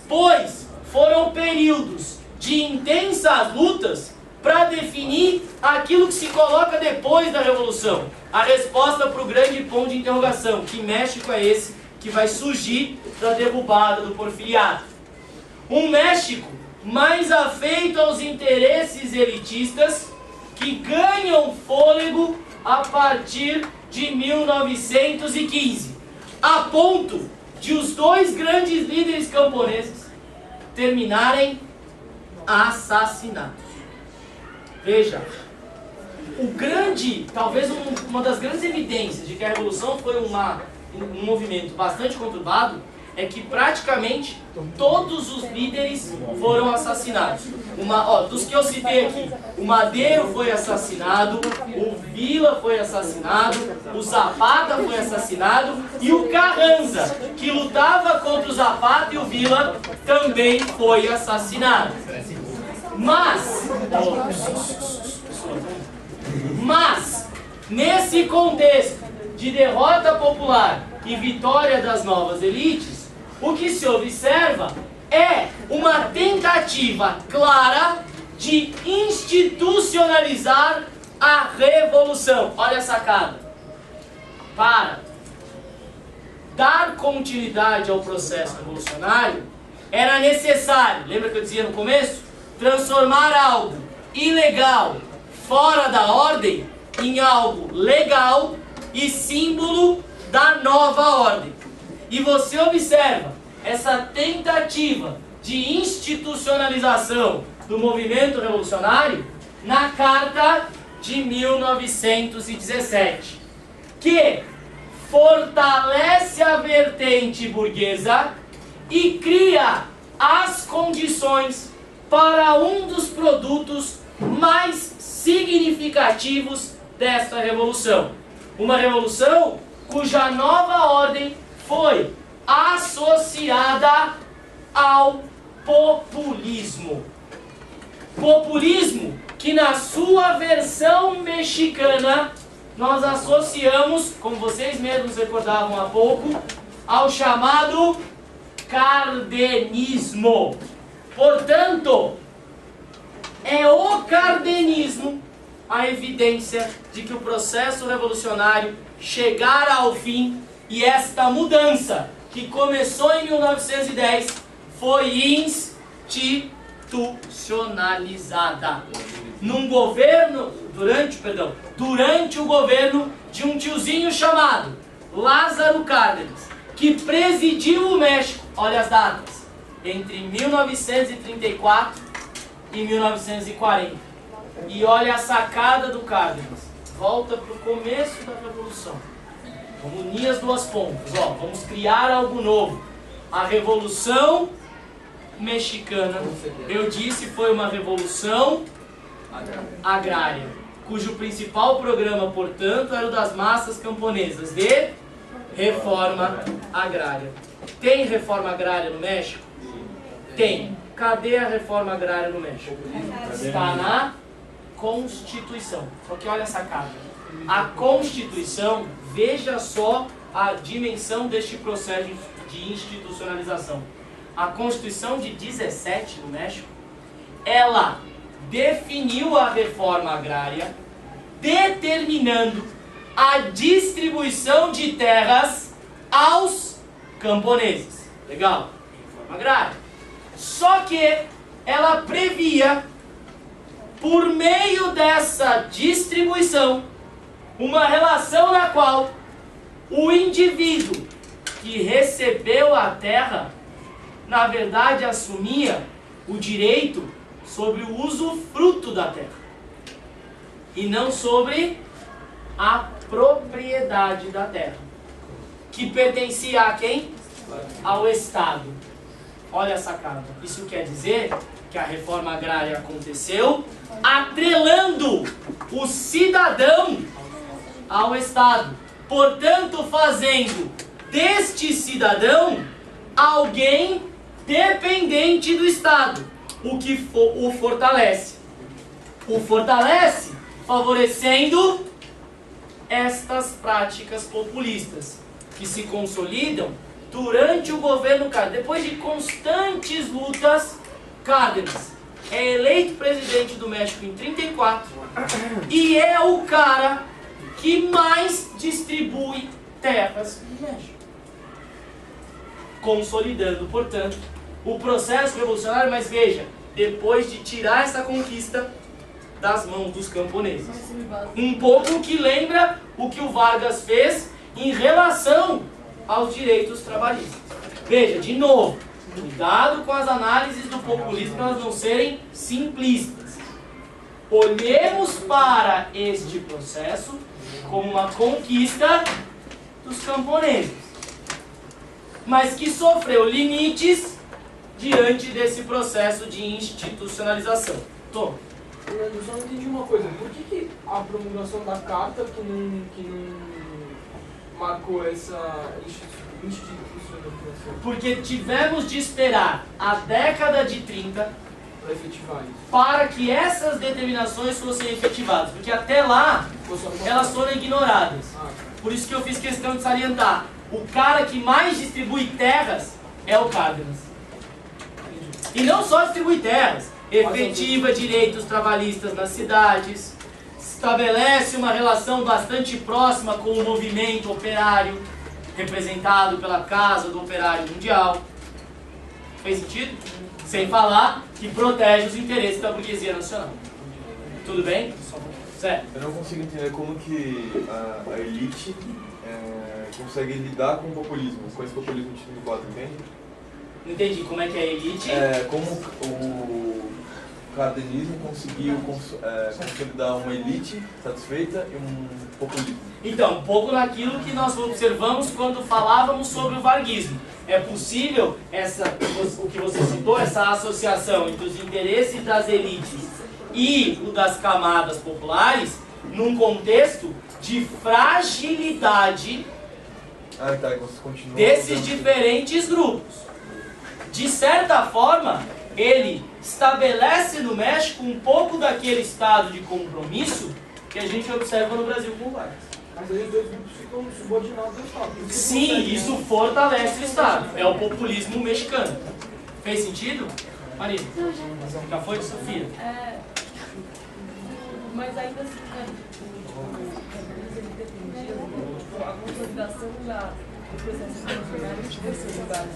Pois foram períodos de intensas lutas para definir aquilo que se coloca depois da Revolução. A resposta para o grande ponto de interrogação: que México é esse que vai surgir da derrubada do porfiriato? Um México mais afeito aos interesses elitistas que ganham fôlego a partir de 1915, a ponto de os dois grandes líderes camponeses terminarem assassinados. Veja, talvez uma das grandes evidências de que a Revolução foi um movimento bastante conturbado é que praticamente todos os líderes foram assassinados. Dos que eu citei aqui, o Madero foi assassinado, o Villa foi assassinado, o Zapata foi assassinado e o Carranza, que lutava contra o Zapata e o Villa, também foi assassinado. Mas, nesse contexto de derrota popular e vitória das novas elites, o que se observa é uma tentativa clara de institucionalizar a revolução. Olha a sacada. Para dar continuidade ao processo revolucionário, era necessário, lembra que eu dizia no começo? Transformar algo ilegal, fora da ordem, em algo legal e símbolo da nova ordem. E você observa essa tentativa de institucionalização do movimento revolucionário na Carta de 1917, que fortalece a vertente burguesa e cria as condições para um dos produtos mais significativos desta revolução. Uma revolução cuja nova ordem foi associada ao populismo. Populismo que na sua versão mexicana nós associamos, como vocês mesmos recordavam há pouco, ao chamado cardenismo. Portanto, é o cardenismo a evidência de que o processo revolucionário chegara ao fim e esta mudança, que começou em 1910, foi institucionalizada num governo, durante o governo de um tiozinho chamado Lázaro Cárdenas, que presidiu o México, olha as datas, entre 1934 e 1940. e olha a sacada do Cárdenas. Volta para o começo da Revolução. Vamos unir as duas pontas. Ó, vamos criar algo novo. A Revolução Mexicana, eu disse, foi uma revolução agrária, cujo principal programa, portanto, era o das massas camponesas de reforma agrária. Tem reforma agrária no México? Tem. Cadê a reforma agrária no México? Está na Constituição. Só que olha a sacada. A Constituição, veja só a dimensão deste processo de institucionalização. A Constituição de 17 no México, ela definiu a reforma agrária, determinando a distribuição de terras aos camponeses. Legal? Reforma agrária. Só que ela previa, por meio dessa distribuição, uma relação na qual o indivíduo que recebeu a terra, na verdade, assumia o direito sobre o usufruto da terra e não sobre a propriedade da terra, que pertencia a quem? Ao Estado. Olha a sacada. Isso quer dizer que a reforma agrária aconteceu atrelando o cidadão ao Estado, portanto fazendo deste cidadão alguém dependente do Estado, o que o fortalece. O fortalece favorecendo estas práticas populistas que se consolidam durante o governo Cárdenas. Depois de constantes lutas, Cárdenas é eleito presidente do México em 34 e é o cara que mais distribui terras no México, consolidando, portanto, o processo revolucionário. Mas veja, depois de tirar essa conquista das mãos dos camponeses, um pouco que lembra o que o Vargas fez em relação aos direitos trabalhistas. Veja, de novo, cuidado com as análises do populismo para elas não serem simplistas. Olhemos para este processo como uma conquista dos camponeses, mas que sofreu limites diante desse processo de institucionalização. Tom. Eu só não entendi uma coisa. Por que a promulgação da carta que não marcou essa institucionalização? Porque tivemos de esperar a década de 30 Para efetivar isso. para que essas determinações fossem efetivadas, porque até lá elas foram ignoradas. Por isso que eu fiz questão de salientar: o cara que mais distribui terras é o Cárdenas. E não só distribui terras, efetiva direitos trabalhistas nas cidades, estabelece uma relação bastante próxima com o movimento operário, representado pela Casa do Operário Mundial. Fez sentido? Sem falar que protege os interesses da burguesia nacional. Tudo bem? Certo. Eu não consigo entender como que a elite consegue lidar com o populismo, com esse populismo de 34, entende? Não entendi como é que é a elite. Como o cardenismo conseguiu consolidar uma elite satisfeita e um populismo. Então, um pouco naquilo que nós observamos quando falávamos sobre o varguismo. É possível o que você citou, essa associação entre os interesses das elites e o das camadas populares, num contexto de fragilidade desses diferentes grupos. De certa forma, ele estabelece no México um pouco daquele estado de compromisso que a gente observa no Brasil com o Vargas. Mas aí os dois grupos ficam subordinados ao Estado. Sim, isso fortalece o Estado. É o populismo mexicano. Fez sentido? Marina? Já foi, Sofia? Mas ainda assim, a consolidação do processo revolucionário de sociedade.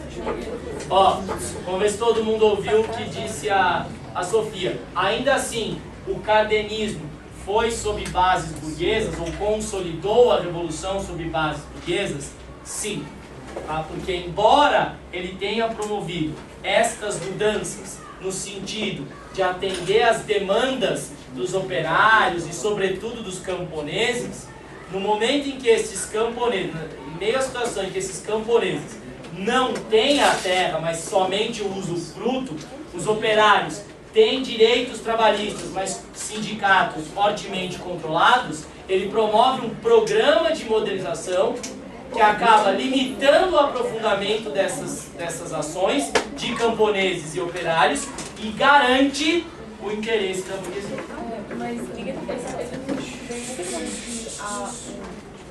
Ó, vamos ver se todo mundo ouviu o que disse a Sofia. Ainda assim, o cardenismo foi sob bases burguesas ou consolidou a revolução sob bases burguesas? Sim. Tá? Porque embora ele tenha promovido estas mudanças no sentido de atender às demandas dos operários e sobretudo dos camponeses, no momento em que esses camponeses, em meio à situação em que esses camponeses não têm a terra, mas somente o usufruto, os operários têm direitos trabalhistas, mas sindicatos fortemente controlados, ele promove um programa de modernização que acaba limitando o aprofundamento dessas ações de camponeses e operários e garante o interesse da burguesia. Mas ninguém está pensando que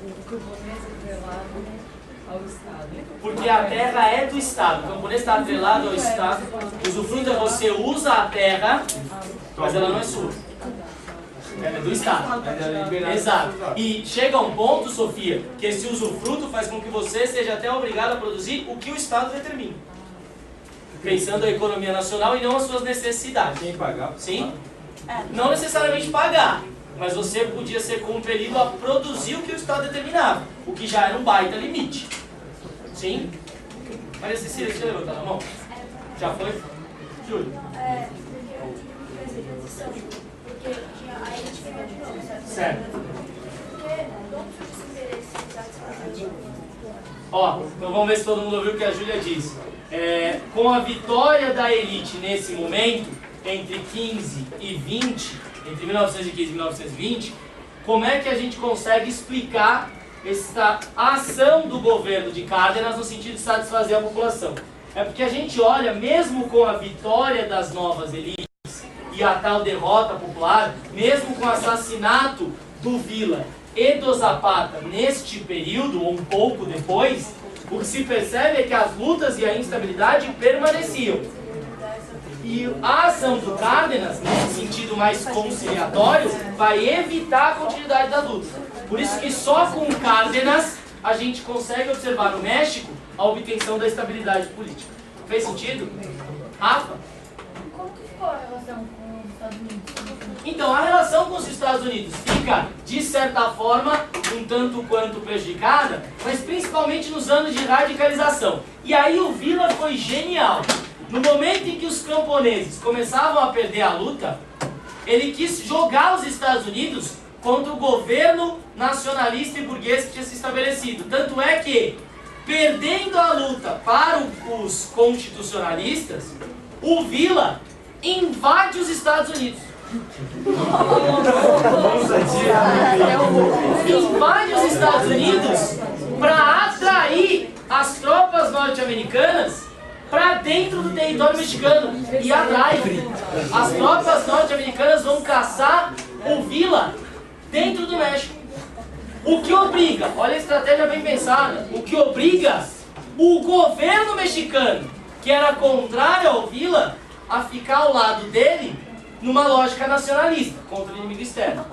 o camponês é atrelado ao Estado. Porque a terra é do Estado, o camponês está atrelado ao Estado, o usufruto é você usa a terra, mas ela não é sua. Ela é do Estado. Exato. E chega um ponto, Sofia, que esse usufruto faz com que você seja até obrigado a produzir o que o Estado determina. Pensando a economia nacional e não as suas necessidades. Quem pagar? Sim? Não necessariamente pagar, mas você podia ser compelido a produzir o que o Estado determinava, o que já era um baita limite. Sim? Maria Cecília, você levantou a mão? Já foi? Júlio? Porque tinha a elite que continuou, certo? Certo. Porque como surge esse interesse em satisfazer? Ó, então vamos ver se todo mundo ouviu o que a Júlia disse. Com a vitória da elite nesse momento, entre 15 e 20, entre 1915 e 1920, como é que a gente consegue explicar essa ação do governo de Cárdenas no sentido de satisfazer a população? É porque a gente olha, mesmo com a vitória das novas elites e a tal derrota popular, mesmo com o assassinato do Vila e do Zapata neste período, ou um pouco depois, o que se percebe é que as lutas e a instabilidade permaneciam. E a ação do Cárdenas, nesse sentido mais conciliatório, vai evitar a continuidade da luta. Por isso que só com o Cárdenas a gente consegue observar no México a obtenção da estabilidade política. Fez sentido? Rafa? Como que ficou a relação com os Estados Unidos? Então, a relação com os Estados Unidos fica, de certa forma, um tanto quanto prejudicada, mas principalmente nos anos de radicalização. E aí o Vila foi genial. No momento em que os camponeses começavam a perder a luta, ele quis jogar os Estados Unidos contra o governo nacionalista e burguês que tinha se estabelecido. Tanto é que, perdendo a luta para os constitucionalistas, o Vila invade os Estados Unidos. Invade os Estados Unidos para atrair as tropas norte-americanas para dentro do território mexicano e atrai. As tropas norte-americanas vão caçar o Vila dentro do México. O que obriga, olha a estratégia bem pensada, o que obriga o governo mexicano, que era contrário ao Vila, a ficar ao lado dele numa lógica nacionalista, contra o inimigo externo.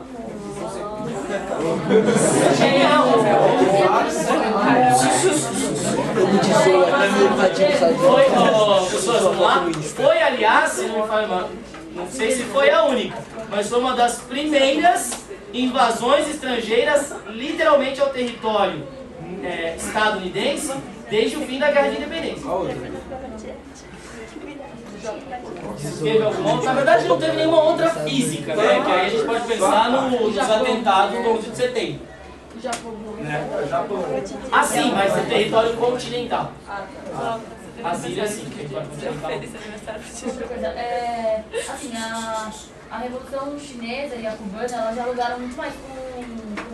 Genial! Pessoas, vamos lá? Foi, aliás, se não me falha mal, não sei se foi a única, mas foi uma das primeiras invasões estrangeiras literalmente ao território estadunidense desde o fim da Guerra de Independência. Teve alguma outra? Na verdade não teve nenhuma outra física, né? Que aí a gente pode pensar nos atentados do 11 de setembro. Né? Assim, mas no território continental. A Síria sim, território continental. Outra coisa, assim, a Revolução Chinesa e a cubana, elas dialogaram muito mais com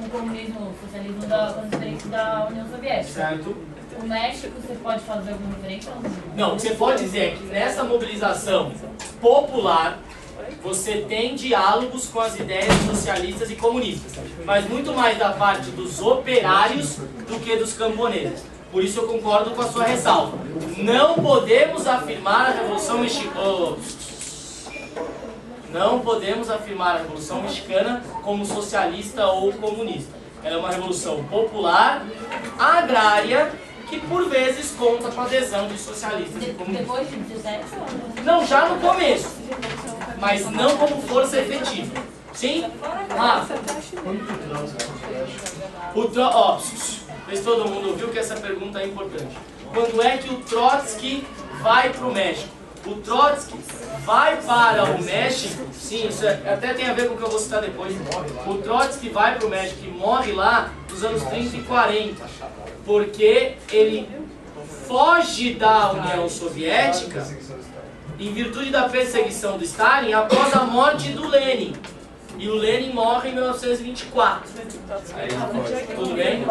o comunismo, o socialismo com as diferenças da União Soviética. Certo? O México, você pode fazer alguma referência? Não, o que você pode dizer é que nessa mobilização popular, você tem diálogos com as ideias socialistas e comunistas, mas muito mais da parte dos operários do que dos camponeses. Por isso eu concordo com a sua ressalva. Não podemos afirmar a Revolução Mexicana. Não podemos afirmar a Revolução Mexicana como socialista ou comunista. Ela é uma revolução popular, agrária, que por vezes conta com a adesão de socialistas e comunistas. Depois de 17? Não, já no começo, mas não como força efetiva. Sim? Mas todo mundo ouviu que essa pergunta é importante. Quando é que o Trotsky vai para o México? O Trotsky vai para o México, sim, isso até tem a ver com o que eu vou citar depois. O Trotsky vai para o México e morre lá nos anos 30 e 40, porque ele foge da União Soviética em virtude da perseguição do Stalin após a morte do Lenin. E o Lenin morre em 1924. Tudo bem?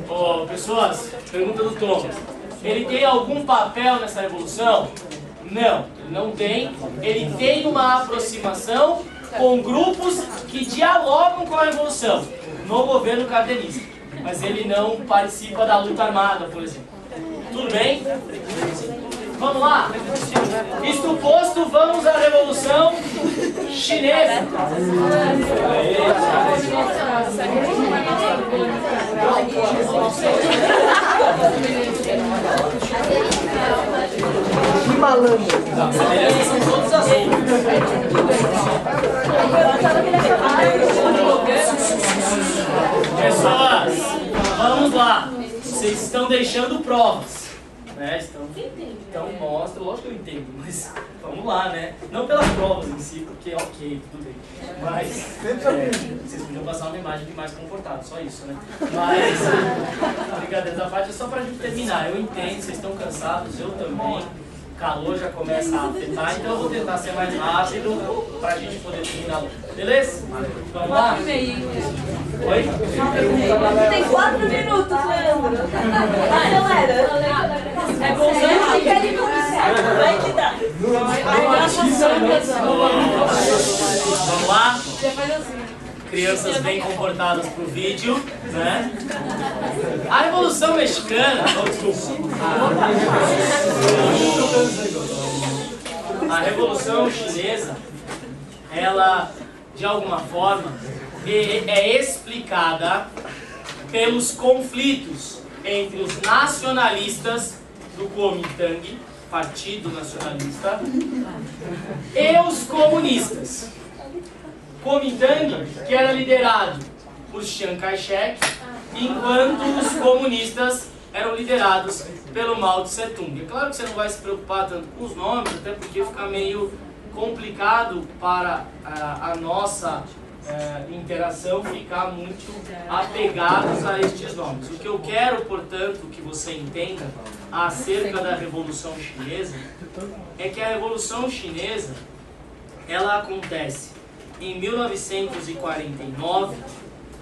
Oh, pessoas, pergunta do Thomas. Ele tem algum papel nessa revolução? Não, ele não tem. Ele tem uma aproximação com grupos que dialogam com a revolução no governo cardenista. Mas ele não participa da luta armada, por exemplo. Tudo bem? Vamos lá? Isto posto, vamos à Revolução Chinesa. Que malandro. São todos azuis. Pessoas, vamos lá. Vocês estão deixando provas. Né? Então mostra, lógico que eu entendo, mas vamos lá, né? Não pelas provas em si, porque ok, tudo bem. Mas vocês podiam passar uma imagem de mais confortável, só isso, né? Mas, brincadeiras à parte, é só pra gente terminar. Eu entendo, vocês estão cansados, eu também. O calor já começa a afetar, então eu vou tentar ser mais rápido pra gente poder terminar. Beleza? Vamos lá? Oi? Tem 4 minutos, Leandro. Acelera. É bom você fica ali no certo. Vai te dar. Vamos lá? Crianças bem comportadas pro vídeo, né? A Revolução Mexicana, a Revolução Chinesa, ela, de alguma forma, é explicada pelos conflitos entre os nacionalistas do Kuomintang, Partido Nacionalista, e os comunistas. Kuomintang, que era liderado por Chiang Kai-shek, enquanto os comunistas eram liderados pelo Mao Tse-tung. É claro que você não vai se preocupar tanto com os nomes, até porque fica meio complicado para a nossa interação ficar muito apegados a estes nomes. O que eu quero, portanto, que você entenda acerca da Revolução Chinesa é que a Revolução Chinesa ela acontece em 1949,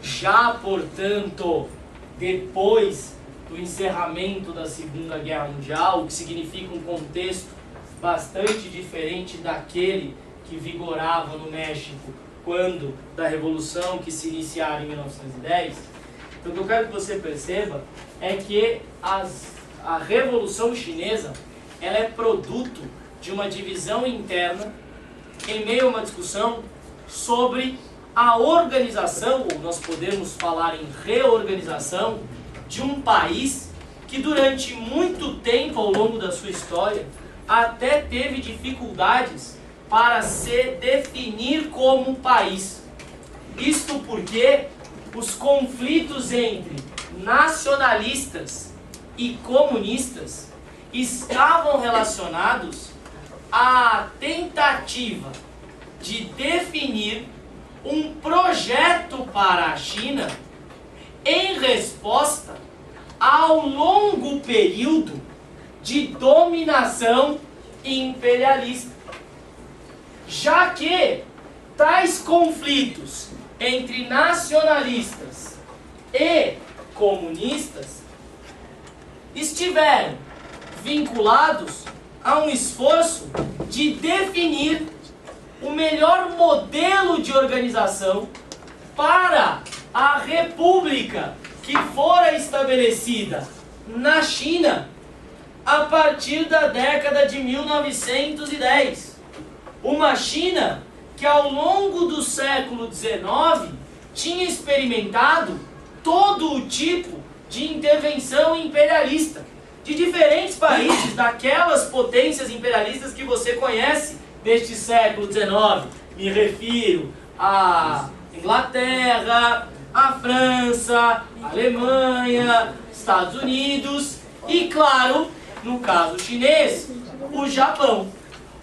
já, portanto, depois do encerramento da Segunda Guerra Mundial, o que significa um contexto bastante diferente daquele que vigorava no México quando da Revolução que se iniciara em 1910. Então, o que eu quero que você perceba é que a Revolução Chinesa ela é produto de uma divisão interna em meio a uma discussão sobre a organização, ou nós podemos falar em reorganização, de um país que durante muito tempo ao longo da sua história até teve dificuldades para se definir como país. Isto porque os conflitos entre nacionalistas e comunistas estavam relacionados à tentativa de definir um projeto para a China em resposta ao longo período de dominação imperialista. Já que tais conflitos entre nacionalistas e comunistas estiveram vinculados a um esforço de definir o melhor modelo de organização para a república que fora estabelecida na China a partir da década de 1910. Uma China que ao longo do século XIX tinha experimentado todo o tipo de intervenção imperialista de diferentes países, daquelas potências imperialistas que você conhece deste século XIX. Me refiro à Inglaterra, a França, a Alemanha, Estados Unidos e, claro, no caso chinês, o Japão.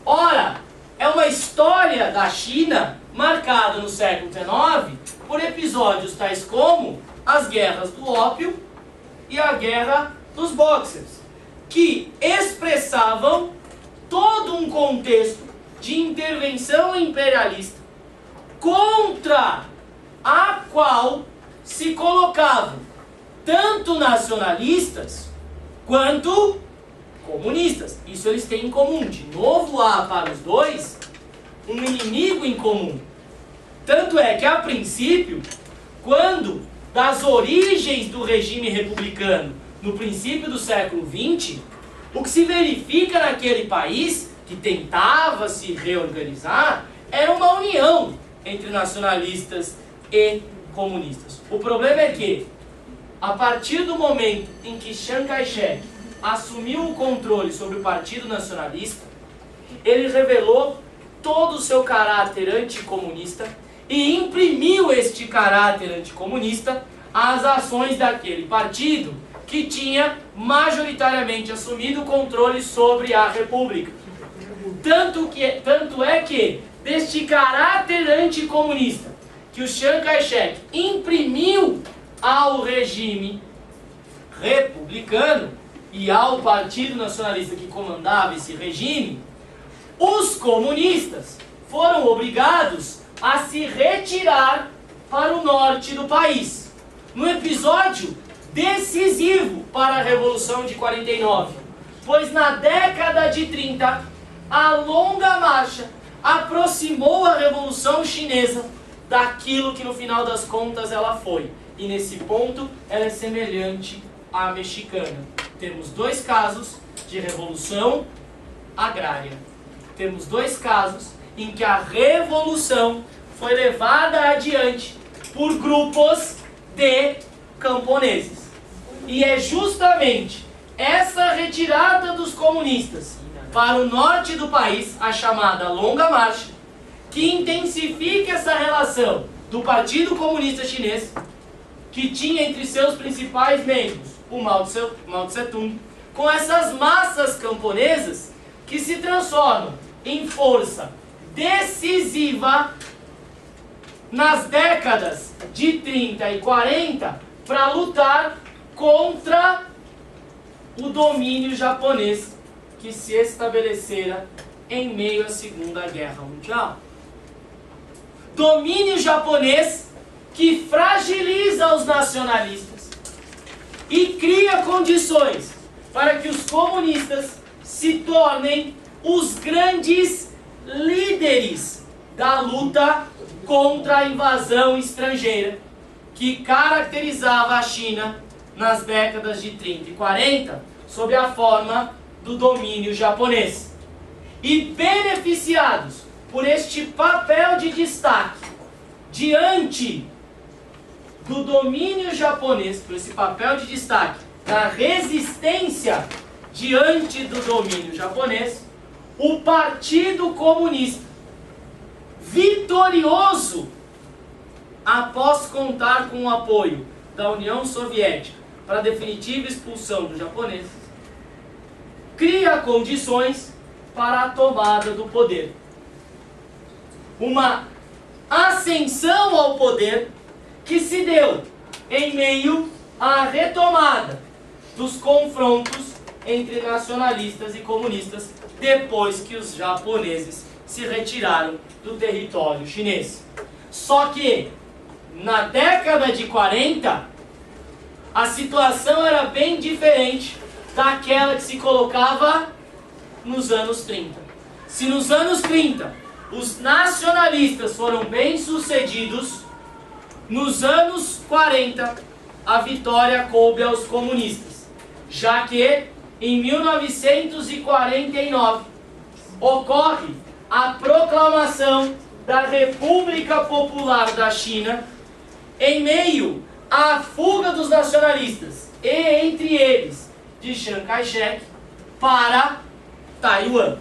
Ora, é uma história da China marcada no século XIX por episódios tais como as guerras do ópio e a guerra dos boxers, que expressavam todo um contexto de intervenção imperialista contra a qual se colocavam tanto nacionalistas quanto comunistas. Isso eles têm em comum. De novo, há para os dois um inimigo em comum. Tanto é que, a princípio, quando das origens do regime republicano no princípio do século XX, o que se verifica naquele país, que tentava se reorganizar, era uma união entre nacionalistas e comunistas. O problema é que, a partir do momento em que Chiang Kai-shek assumiu o controle sobre o Partido Nacionalista, ele revelou todo o seu caráter anticomunista e imprimiu este caráter anticomunista às ações daquele partido que tinha majoritariamente assumido o controle sobre a República. Tanto é que, deste caráter anticomunista que o Chiang Kai-shek imprimiu ao regime republicano e ao Partido Nacionalista que comandava esse regime, os comunistas foram obrigados a se retirar para o norte do país, no episódio decisivo para a Revolução de 49, pois na década de 30, a Longa Marcha aproximou a Revolução Chinesa daquilo que no final das contas ela foi, e nesse ponto ela é semelhante à mexicana. Temos dois casos de revolução agrária. Temos dois casos em que a revolução foi levada adiante por grupos de camponeses. E é justamente essa retirada dos comunistas para o norte do país, a chamada Longa Marcha, que intensifica essa relação do Partido Comunista Chinês, que tinha entre seus principais membros o Mao Tse-tung, com essas massas camponesas que se transformam em força decisiva nas décadas de 30 e 40 para lutar contra o domínio japonês que se estabelecera em meio à Segunda Guerra Mundial. Domínio japonês que fragiliza os nacionalistas e cria condições para que os comunistas se tornem os grandes líderes da luta contra a invasão estrangeira que caracterizava a China nas décadas de 30 e 40 sob a forma do domínio japonês. E beneficiados por este papel de destaque diante do domínio japonês, por esse papel de destaque na resistência diante do domínio japonês, o Partido Comunista, vitorioso após contar com o apoio da União Soviética para a definitiva expulsão dos japoneses, cria condições para a tomada do poder. Uma ascensão ao poder que se deu em meio à retomada dos confrontos entre nacionalistas e comunistas depois que os japoneses se retiraram do território chinês. Só que, na década de 40, a situação era bem diferente daquela que se colocava nos anos 30. Se nos anos 30 os nacionalistas foram bem-sucedidos, nos anos 40 a vitória coube aos comunistas, já que em 1949 ocorre a proclamação da República Popular da China em meio à fuga dos nacionalistas e entre eles de Chiang Kai-shek para Taiwan,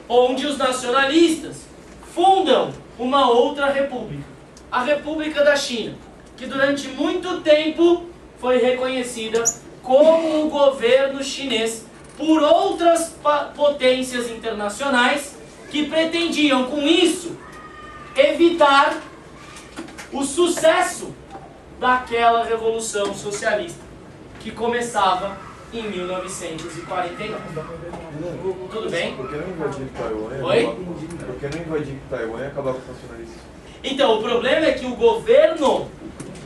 onde os nacionalistas fundam uma outra república, a República da China, que durante muito tempo foi reconhecida como o governo chinês por outras potências internacionais que pretendiam, com isso, evitar o sucesso daquela revolução socialista que começava em 1949. Tudo bem? Por que não invadir Taiwan? Oi? Por que não invadir Taiwan e acabar com os nacionalistas? Então, o problema é que o governo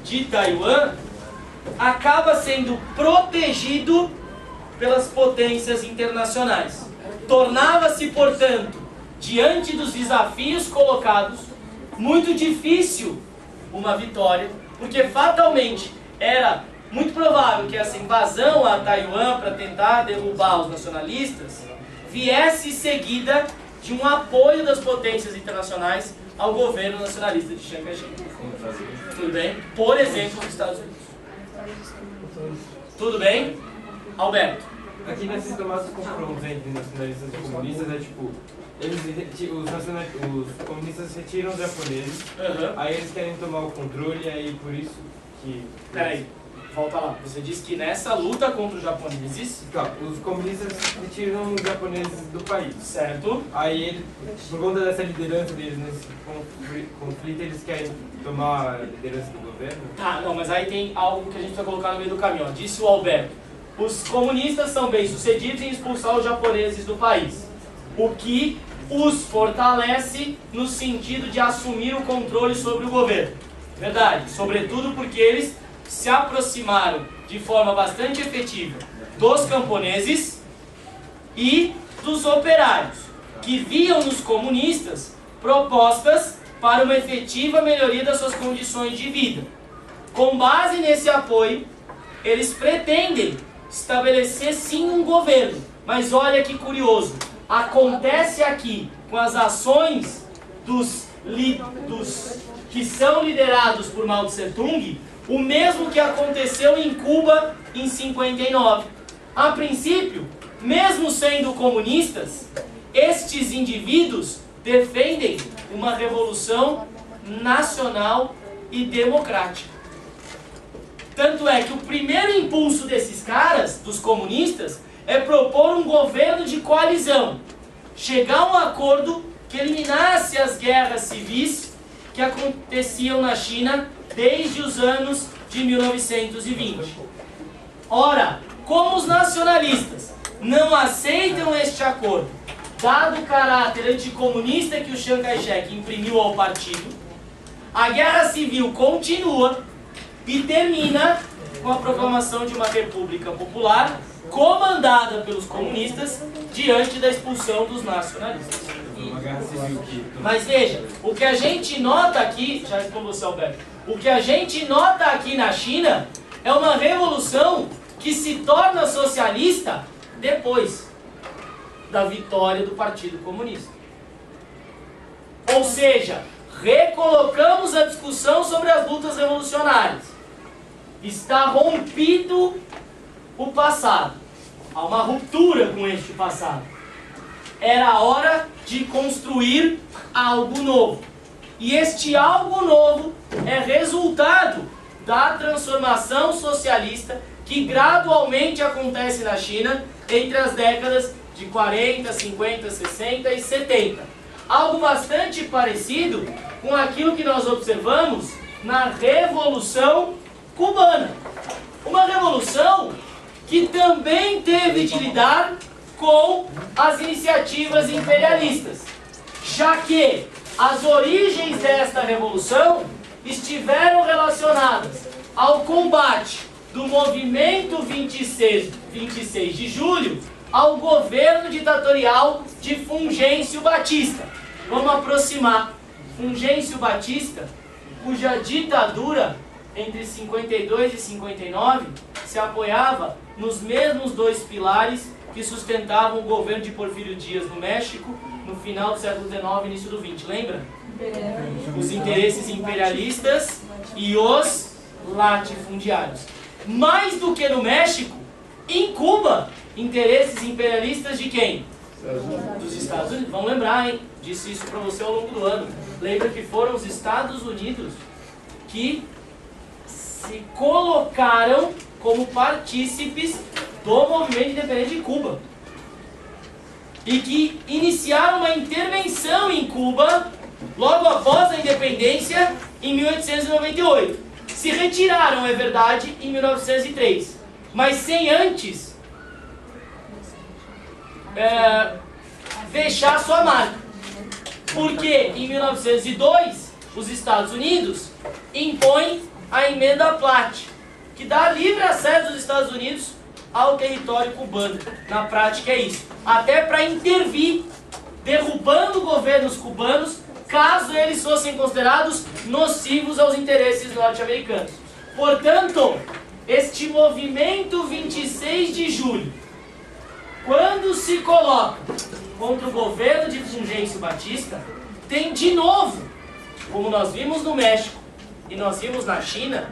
de Taiwan acaba sendo protegido pelas potências internacionais. Tornava-se, portanto, diante dos desafios colocados, muito difícil uma vitória, porque fatalmente era muito provável que essa invasão a Taiwan para tentar derrubar os nacionalistas viesse seguida de um apoio das potências internacionais ao governo nacionalista de Chiang Kai-shek. Tudo bem? Por exemplo, os Estados Unidos. Tudo bem? Alberto. Aqui nesses tomados confrontos entre nacionalistas e comunistas é tipo, os comunistas retiram os japoneses, aí eles querem tomar o controle e aí por isso que... Peraí, volta lá. Você disse que nessa luta contra os japoneses... Tá, os comunistas retiram os japoneses do país. Certo. Aí eles, por conta dessa liderança deles nesse conflito, eles querem tomar a liderança do governo. Tá, não, mas aí tem algo que a gente precisa colocar no meio do caminho. Ó. Disse o Alberto. Os comunistas são bem-sucedidos em expulsar os japoneses do país, o que os fortalece no sentido de assumir o controle sobre o governo. Verdade, sobretudo porque eles se aproximaram de forma bastante efetiva dos camponeses e dos operários, que viam nos comunistas propostas para uma efetiva melhoria das suas condições de vida. Com base nesse apoio, eles pretendem estabelecer sim um governo. Mas olha que curioso, acontece aqui com as ações dos que são liderados por Mao Tse Tung, o mesmo que aconteceu em Cuba em 59. A princípio, mesmo sendo comunistas, estes indivíduos defendem uma revolução nacional e democrática. Tanto é que o primeiro impulso desses caras, dos comunistas, é propor um governo de coalizão. Chegar a um acordo que eliminasse as guerras civis que aconteciam na China desde os anos de 1920. Ora, como os nacionalistas não aceitam este acordo, dado o caráter anticomunista que o Chiang Kai-shek imprimiu ao partido, a guerra civil continua e termina com a proclamação de uma república popular comandada pelos comunistas diante da expulsão dos nacionalistas. Mas veja, o que a gente nota aqui, já respondeu você, Alberto, o que a gente nota aqui na China é uma revolução que se torna socialista depois da vitória do Partido Comunista. Ou seja, recolocamos a discussão sobre as lutas revolucionárias. Está rompido o passado. Há uma ruptura com este passado. Era a hora de construir algo novo. E este algo novo é resultado da transformação socialista que gradualmente acontece na China entre as décadas de 40, 50, 60 e 70. Algo bastante parecido com aquilo que nós observamos na Revolução Cubana. Uma revolução que também teve de lidar com as iniciativas imperialistas, já que as origens desta revolução estiveram relacionadas ao combate do movimento 26 de julho ao governo ditatorial de Fulgêncio Batista. Vamos aproximar. Fulgêncio Batista, cuja ditadura entre 52 e 59 se apoiava nos mesmos dois pilares que sustentavam o governo de Porfírio Dias no México no final do século XIX e início do XX, lembra? Os interesses imperialistas e os latifundiários. Mais do que no México, em Cuba, interesses imperialistas de quem? Dos Estados Unidos. Vamos lembrar, hein? Disse isso para você ao longo do ano. Lembra que foram os Estados Unidos que se colocaram como partícipes do movimento independente de Cuba. E que iniciaram uma intervenção em Cuba logo após a independência em 1898. Se retiraram, é verdade, em 1903, mas sem antes deixar sua marca. Porque em 1902 os Estados Unidos impõem a emenda Platt, que dá livre acesso dos Estados Unidos ao território cubano. Na prática é isso. Até para intervir, derrubando governos cubanos, caso eles fossem considerados nocivos aos interesses norte-americanos. Portanto, este movimento 26 de julho, quando se coloca contra o governo de Fulgêncio Batista, tem de novo, como nós vimos no México e nós vimos na China,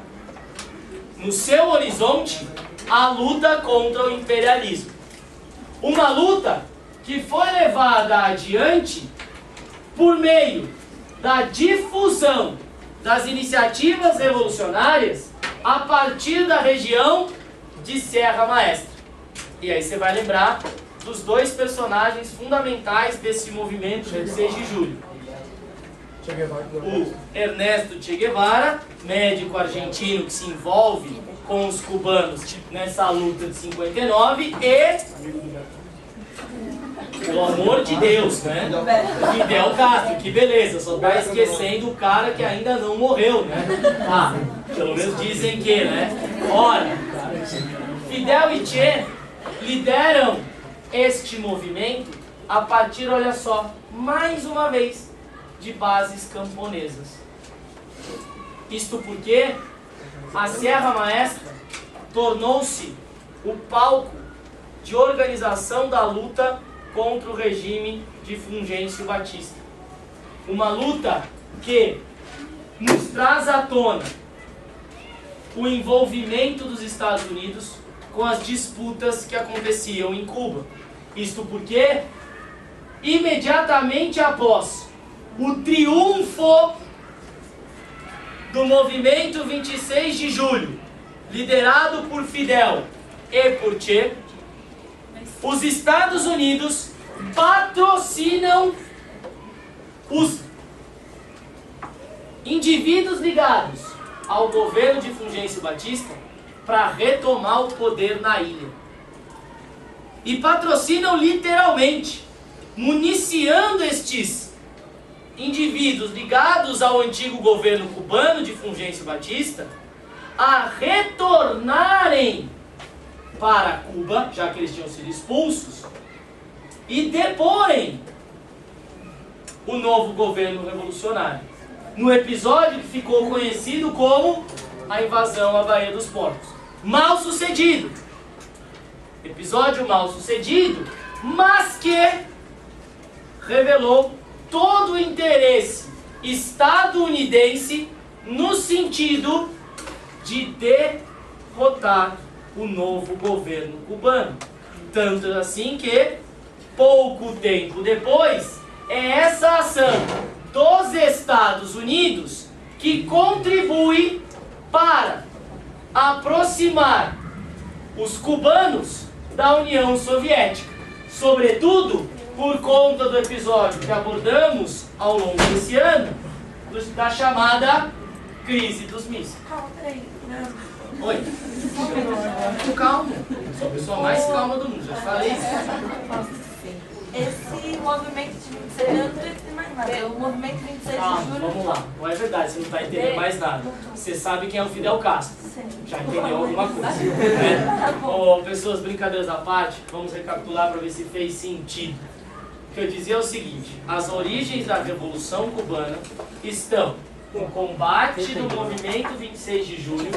no seu horizonte, a luta contra o imperialismo. Uma luta que foi levada adiante por meio da difusão das iniciativas revolucionárias a partir da região de Serra Maestra. E aí você vai lembrar dos dois personagens fundamentais desse movimento 26 de julho. O Ernesto Che Guevara, médico argentino que se envolve com os cubanos nessa luta de 59, e, pelo amor de Deus, né? Fidel Castro, que beleza, só tá esquecendo o cara que ainda não morreu, né? Ah, pelo menos dizem que, né? Ora, Fidel e Che lideram este movimento a partir, olha só, mais uma vez, de bases camponesas. Isto porque a Serra Maestra tornou-se o palco de organização da luta contra o regime de Fulgêncio Batista. Uma luta que nos traz à tona o envolvimento dos Estados Unidos com as disputas que aconteciam em Cuba. Isto porque, imediatamente após o triunfo do movimento 26 de julho, liderado por Fidel e por Che, os Estados Unidos patrocinam os indivíduos ligados ao governo de Fulgêncio Batista para retomar o poder na ilha. E patrocinam literalmente, municiando estes indivíduos ligados ao antigo governo cubano de Fulgêncio Batista a retornarem para Cuba, já que eles tinham sido expulsos, e deporem o novo governo revolucionário. No episódio que ficou conhecido como a invasão à Baía dos Porcos. Mal sucedido. Episódio mal sucedido, mas que revelou todo o interesse estadunidense no sentido de derrotar o novo governo cubano. Tanto assim que, pouco tempo depois, é essa ação dos Estados Unidos que contribui para aproximar os cubanos da União Soviética. Sobretudo por conta do episódio que abordamos ao longo desse ano, da chamada crise dos mísseis. Calma, peraí. Oi. Calma. Sou a pessoa mais calma do mundo, já falei isso. Esse movimento de 26 de julho, o movimento 26 de julho. Vamos lá. Não é verdade, você não está entendendo mais nada. Você sabe quem é o Fidel Castro. Já entendeu alguma coisa, né? Oh, pessoas, brincadeiras à parte, vamos recapitular para ver se fez sentido. O que eu dizia é o seguinte: as origens da Revolução Cubana estão no combate do movimento 26 de julho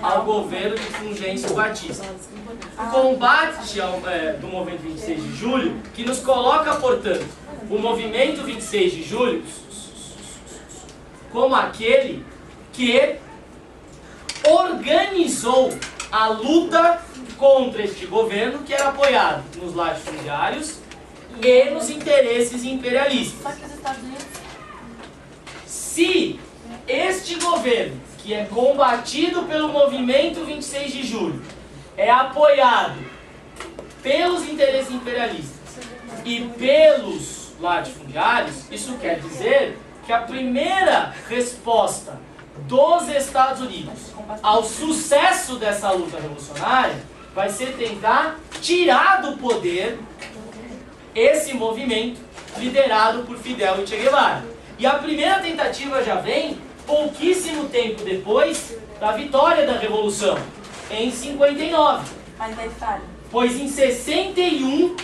ao governo de Fulgêncio Batista. O combate do movimento 26 de julho que nos coloca, portanto, o movimento 26 de julho como aquele que organizou a luta contra este governo, que era apoiado nos latifundiários e nos interesses imperialistas. Só que os Estados Unidos... Se este governo, que é combatido pelo movimento 26 de julho, é apoiado pelos interesses imperialistas e pelos latifundiários, isso quer dizer que a primeira resposta dos Estados Unidos ao sucesso dessa luta revolucionária vai ser tentar tirar do poder esse movimento liderado por Fidel e Che Guevara. E a primeira tentativa já vem pouquíssimo tempo depois da vitória da Revolução, em 59. Mas aí falha. Pois em 61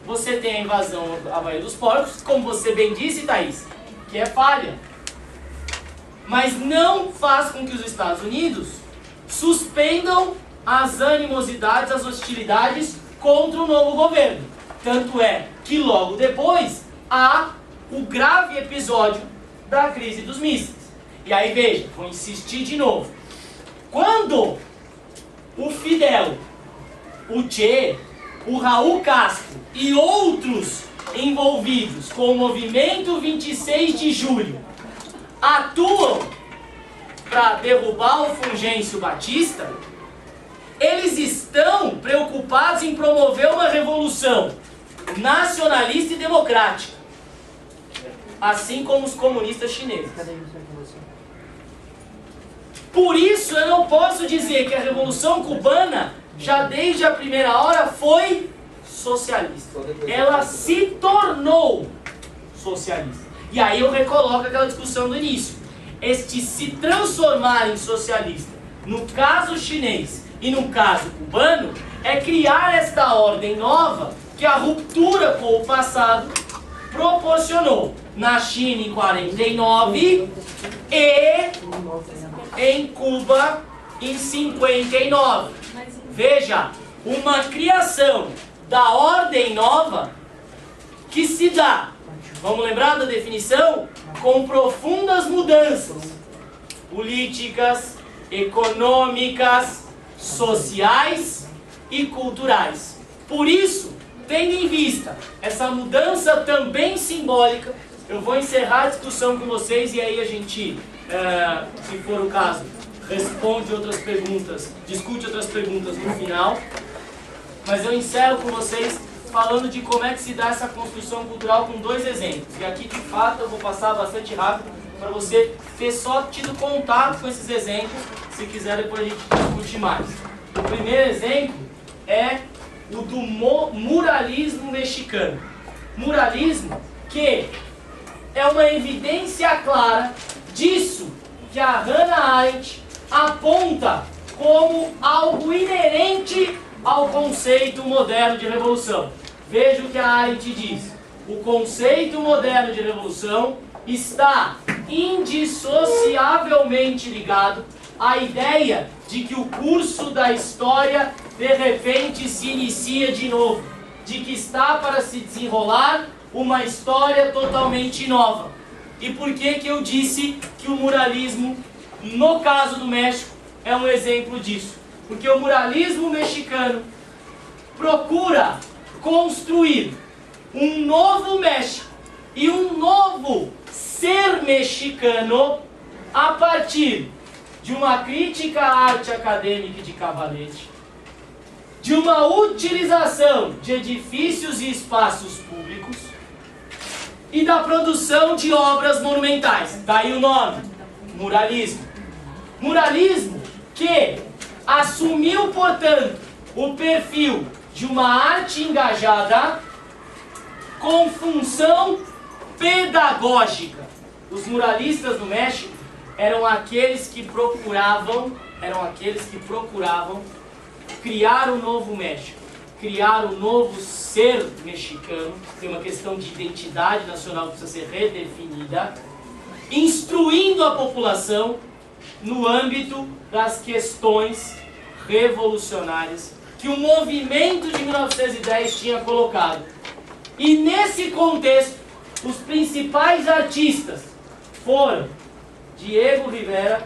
você tem a invasão à Baía dos Porcos, como você bem disse, Thaís, que é falha. Mas não faz com que os Estados Unidos suspendam as animosidades, as hostilidades contra o novo governo. Tanto é que logo depois há o grave episódio da crise dos mísseis. E aí veja, vou insistir de novo. Quando o Fidel, o Che, o Raul Castro e outros envolvidos com o movimento 26 de julho atuam para derrubar o Fulgêncio Batista, eles estão preocupados em promover uma revolução nacionalista e democrática, assim como os comunistas chineses. Por isso eu não posso dizer que a Revolução Cubana, já desde a primeira hora, foi socialista. Ela se tornou socialista. E aí eu recoloco aquela discussão do início. Este se transformar em socialista, no caso chinês e no caso cubano, é criar esta ordem nova que a ruptura com o passado proporcionou. Na China em 49 e em Cuba em 59. Veja, uma criação da ordem nova que se dá, vamos lembrar da definição, com profundas mudanças políticas, econômicas, sociais e culturais. Por isso, tendo em vista essa mudança também simbólica, eu vou encerrar a discussão com vocês e aí a gente, se for o caso, responde outras perguntas, discute outras perguntas no final. Mas eu encerro com vocês falando de como é que se dá essa construção cultural com dois exemplos. E aqui, de fato, eu vou passar bastante rápido para você ter só tido contato com esses exemplos. Se quiser, depois a gente discute mais. O primeiro exemplo é o do muralismo mexicano. Muralismo que é uma evidência clara disso que a Hannah Arendt aponta como algo inerente ao conceito moderno de revolução. Veja o que a Arendt diz. O conceito moderno de revolução está indissociavelmente ligado à ideia de que o curso da história de repente se inicia de novo, de que está para se desenrolar uma história totalmente nova. E por que eu disse que o muralismo, no caso do México, é um exemplo disso? Porque o muralismo mexicano procura construir um novo México e um novo ser mexicano a partir de uma crítica à arte acadêmica de Cavalete, de uma utilização de edifícios e espaços públicos e da produção de obras monumentais. Daí o nome, muralismo. Muralismo que assumiu, portanto, o perfil de uma arte engajada com função pedagógica. Os muralistas no México eram aqueles que procuravam criar um novo México, criar um novo ser mexicano. Tem uma questão de identidade nacional que precisa ser redefinida, instruindo a população no âmbito das questões revolucionárias que o movimento de 1910 tinha colocado. E nesse contexto, os principais artistas foram Diego Rivera,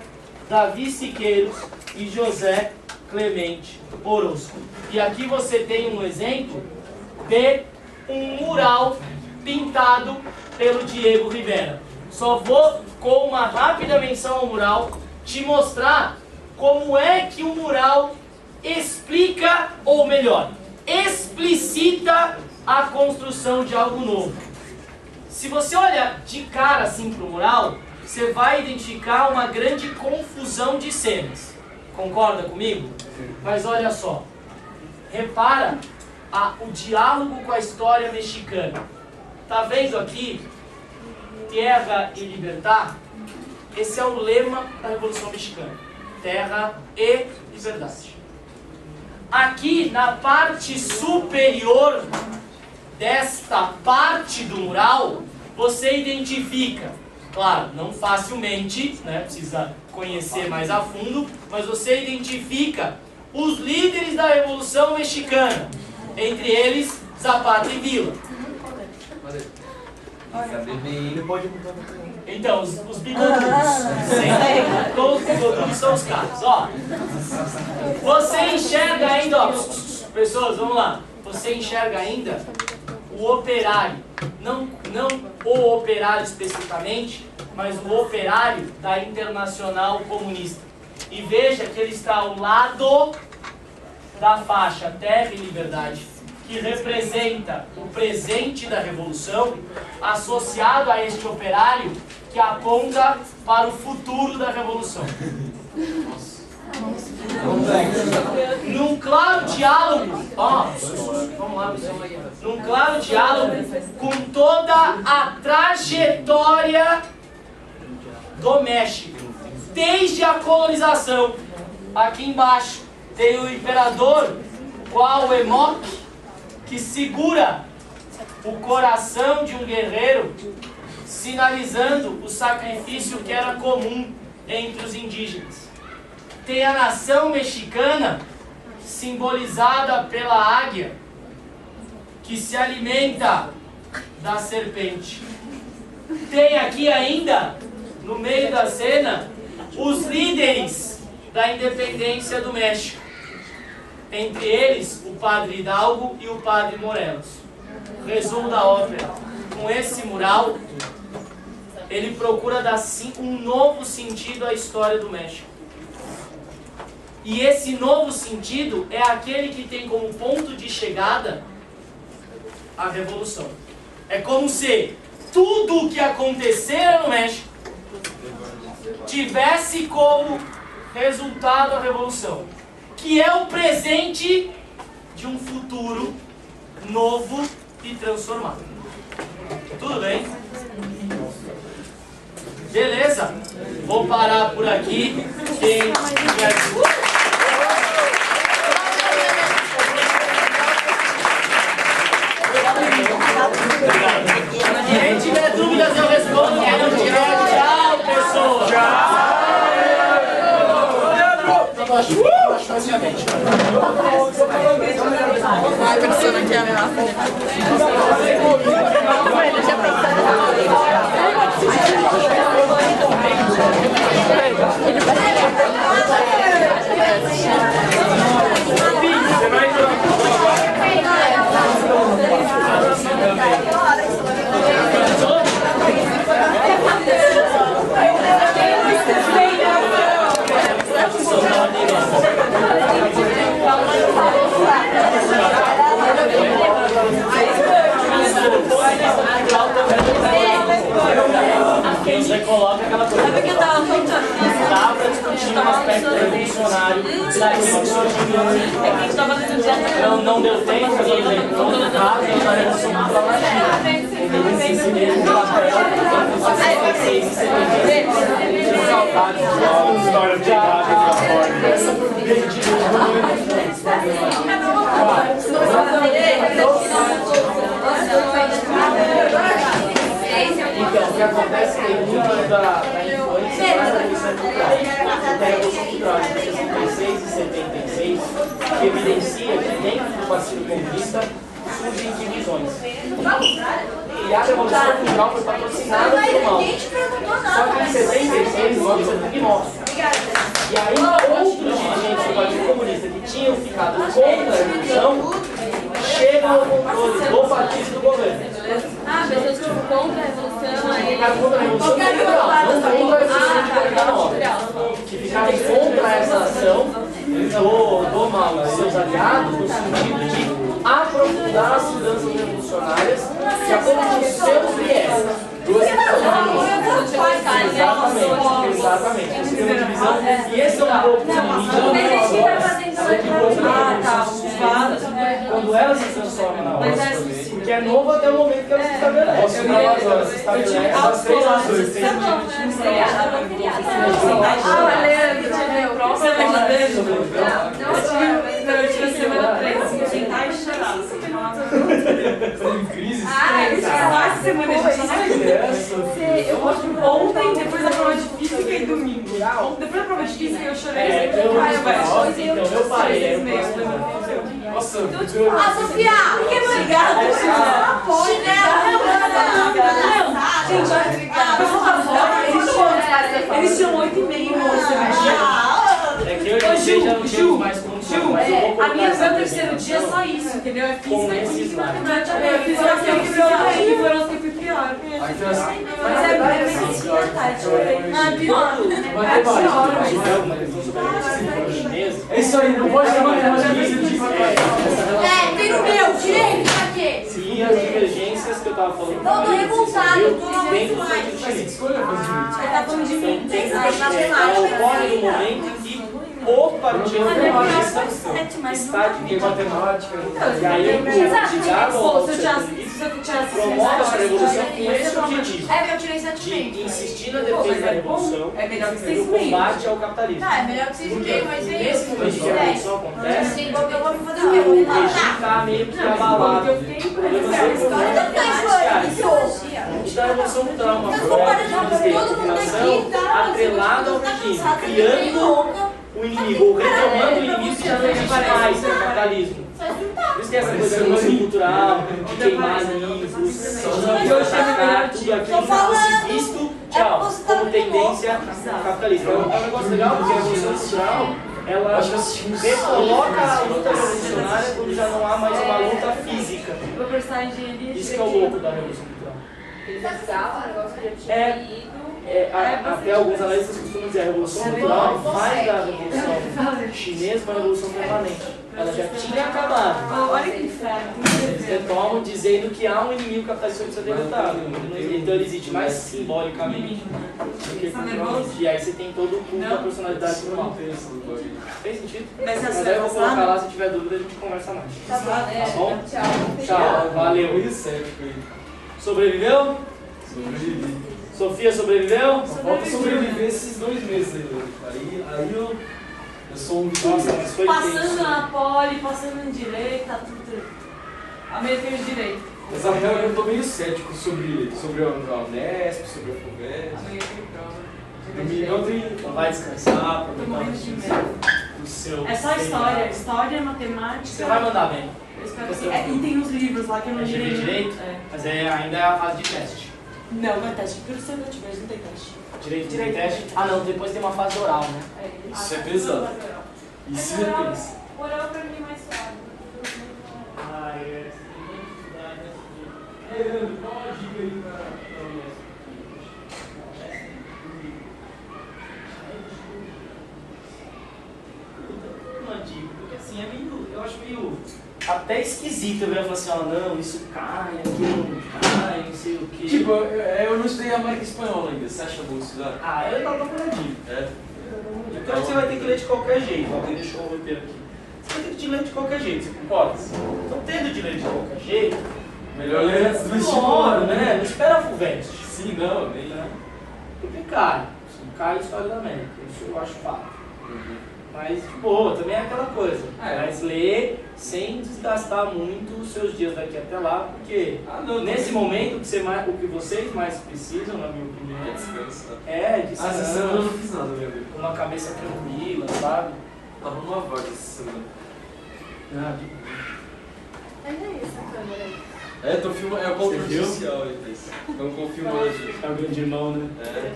Davi Siqueiros e José Clemente Orozco. E aqui você tem um exemplo de um mural pintado pelo Diego Rivera. Só vou com uma rápida menção ao mural te mostrar como é que o mural explica, ou melhor, explicita a construção de algo novo. Se você olha de cara assim para o mural, você vai identificar uma grande confusão de cenas. Concorda comigo? Mas olha só, repara o diálogo com a história mexicana. Tá vendo aqui? Terra e Libertad? Esse é o lema da Revolução Mexicana. Terra e liberdade. Aqui na parte superior desta parte do mural, você identifica, claro, não facilmente, né, precisa conhecer mais a fundo, mas você identifica os líderes da Revolução Mexicana, entre eles Zapata e Villa. Então, os bigodudos. Todos os bigodudos são os caras. Ó, você enxerga ainda, ó, pessoas, vamos lá. Você enxerga ainda o operário. Não o operário especificamente, mas o operário da Internacional Comunista. E veja que ele está ao lado da faixa Terra e Liberdade, que representa o presente da Revolução, associado a este operário que aponta para o futuro da Revolução. Num claro diálogo, vamos lá, num claro diálogo com toda a trajetória do México, desde a colonização. Aqui embaixo tem o imperador Cuauhtémoc, que segura o coração de um guerreiro, sinalizando o sacrifício que era comum entre os indígenas. Tem a nação mexicana, simbolizada pela águia, que se alimenta da serpente. Tem aqui ainda, no meio da cena, os líderes da independência do México. Entre eles, o padre Hidalgo e o padre Morelos. Resumo da ópera. Com esse mural, ele procura dar um novo sentido à história do México. E esse novo sentido é aquele que tem como ponto de chegada a Revolução. É como se tudo o que acontecer no México tivesse como resultado a Revolução, que é o presente de um futuro novo e transformado. Tudo bem? Beleza? Vou parar por aqui. Quem tiver... Quem tiver dúvidas eu respondo. Quem não tiver, tchau, pessoal. A persona que é a minha Você coloca aquela coisa. Sabe que eu tava contando? Dá pra discutir um aspecto revolucionário da Revolução de não deu tempo, por exemplo, no caso da Revolução Cultural esse mesmo papel entre 66 e 76. Saudades de história de então, o que acontece é que muito da influência da Revolução Cultural, da Revolução Cultural de 66 e 76, que evidencia que dentro do Partido Comunista surgem divisões. E a Revolução Cultural foi patrocinada por Mao. Só que em 76 o Mao Tse-tung morre. E aí outros dirigentes do Partido Comunista que tinham ficado contra a Revolução chegam ao controle do partido do governo. Pessoas que contra a Revolução aí. Contra a Revolução Cultural, não contra a Revolução de 49. que ficarem contra essa ação do mal dos seus aliados, no sentido de aprofundar as mudanças revolucionárias de acordo com os seus viés. Exatamente. Você tem uma divisão, e esse é um pouco de quando ela se transforma na outra, porque é novo até o momento que ela se estabelece. Ela se estabelece às 3 razões. Semana 3, sentar e chorar. Em crise? Essa semana a gente eu ontem, depois da prova de física e domingo. Depois da prova de física eu chorei. Então eu parei. Nossa, Ah, Sofia! Obrigada! Eles tinham 8h30, moça. É que hoje já não temos mais condição, mas eu vou A minha colocar no terceiro dia é só isso, entendeu? É com física esses e slides. eu fiz uma que foram as que eu fui pior. Mas é pior. É isso aí, não pode ter matemática Tem o meu, direito, pra quê? e as divergências que eu estava falando. Eu tô revoltada, eu tô dentro do mais. chinês. Escolha fazer direito. Você tá falando de mim. Ocorre no momento em que o partido comunista está de matemática. E aí o ligado ao promove essa revolução com esse objetivo Eu tirei 7 de insistir na defesa da revolução É melhor que e 6 no combate ao capitalismo. Tá, é melhor que 6 meio, mas é Nesse momento que a revolução acontece, Eu vou fazer o o quê? Vou regime relaxar. está meio que abalado. E da Revolução Cultural, uma forma de dominação atrelada ao regime, criando o inimigo, ou retomando o inimigo que já não existe mais, que é o capitalismo. Por isso que essa coisa da Revolução Cultural, de queimar livros, de atacar tudo aquilo que fosse visto, tchau, como tendência capitalista. É um negócio legal porque a Revolução Cultural ela recoloca a luta revolucionária quando já não há mais uma luta física. Vou prestar engenharia. Isso que é o louco da Revolução Cultural. Até alguns analistas costumam dizer que a Revolução Cultural faz da Revolução Chinesa uma revolução permanente. Ela já tinha acabado. Olha que inferno. Eles retomam dizendo que há um inimigo capitalista que precisa ser derrotado. Então ele existe mais simbolicamente do que culturalmente. E aí você tem todo o culto da personalidade do mal. Fez sentido? Mas aí eu vou colocar lá, se tiver dúvida a gente conversa mais. Tá bom? Tchau. Valeu. Sobreviveu? sobrevivi. Sofia sobreviveu? Só falta sobreviver esses 2 meses aí eu sou um Nossa, mas foi Passando tenso. na poli, passando em direito, tá tudo. A meio tem o direito. Mas na real eu tô meio cético sobre a Unesp, sobre a FUVEST. A meio tem prova. Domingão tem. Então vai descansar, Tô aproveitar morrendo de medo. o seu. É só história. História, matemática. Você vai mandar bem. Eu espero que sim. E tem uns livros lá que eu não É li ainda. direito? É. Mas ainda é a fase de teste. Não, não é teste. Pelo seu não tiver, não tem teste. Direito tem teste? Ah não, depois tem uma fase oral, né? Isso é pesado. Isso é tenso. Oral pra mim é mais suave. Ah, é. Qual a dica aí pra Unesp? Uma dica, porque assim, eu acho meio até esquisito eu ver falar assim, ó, não, isso cai, aquilo não cai, não sei o quê. Tipo, eu não estudei a marca espanhola ainda. Você acha bom estudar? Ah, eu tava procuradinho. É. Então você vai ter que ler de qualquer jeito. Alguém deixou o roteiro aqui. Você vai ter que ler de qualquer jeito, você concorda? Então, tendo de ler de qualquer jeito, Melhor ler antes do demora, vestibular, né? Não espera a FUVEST. Sim, não, nem. Né? Porque cai. Cai a história da América. Isso eu acho fato. Mas, de boa, também é aquela coisa. Mas ler sem desgastar muito os seus dias daqui até lá, porque nesse momento o que vocês mais precisam, na minha opinião, É descansar. é de Essa semana eu não fiz nada, minha vida. uma cabeça tranquila, sabe? Tava numa vaga essa semana. Mas é isso, a câmera aí. É, tô filmando. É o controle Você viu? social aí, Thaís. Estamos confirmando hoje. É o grande irmão, né? É.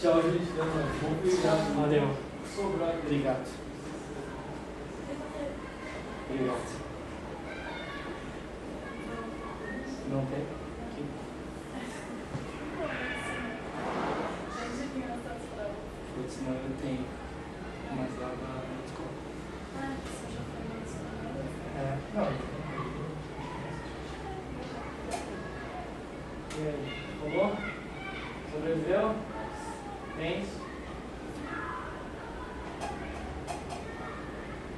Tchau, gente. Valeu. Obrigado. Obrigado. Não tem? Aqui. E aí? Rolou? Sobreviveu? Tenso?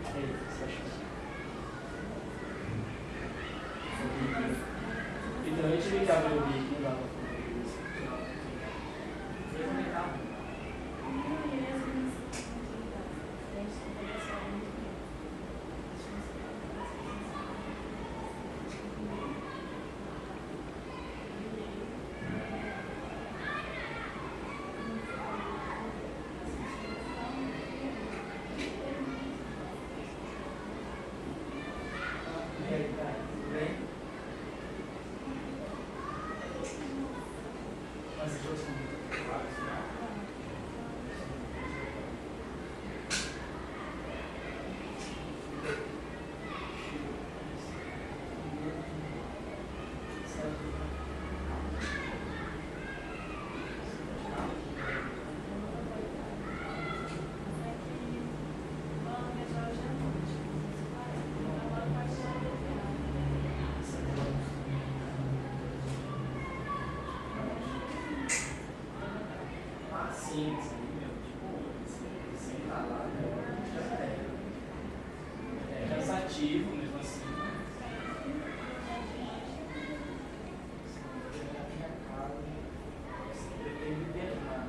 E aí, o que você achou? E também tive que abrir o vídeo, não dava pra fazer isso. Você comentava? E aí, cara, tudo bem? Mas você trouxe muito claro, né? Sim, sem estar lá, já é cansativo mesmo assim. Você pretende terminar.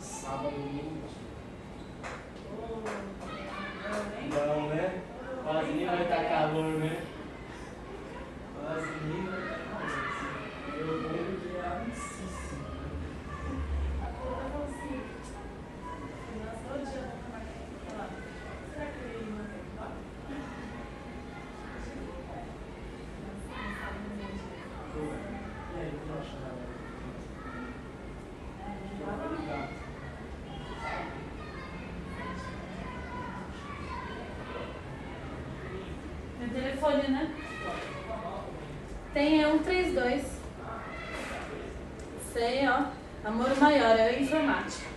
Sábado, domingo. Não, né? Quase nem vai estar calor, né? Quase nem vai estar calor. Eu vou que é amicíssimo. E aí, o que eu acho da Tem telefone, né? Tem 132. Sei, ó. Amor maior, é informática.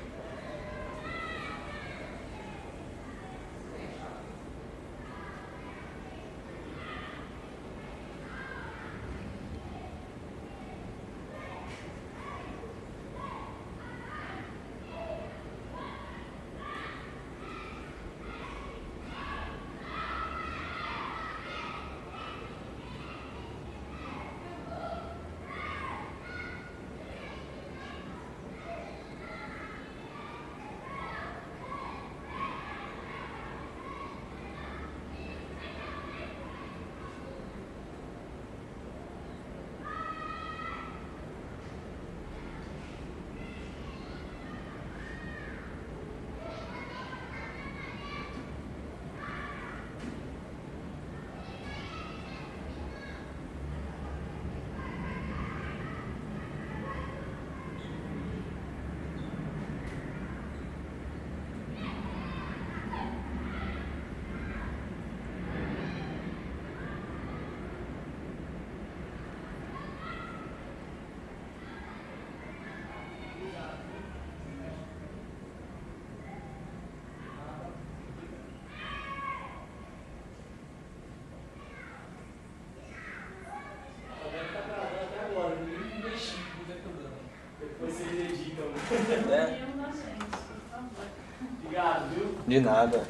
Depois você dedica. É. Obrigado, viu? De nada.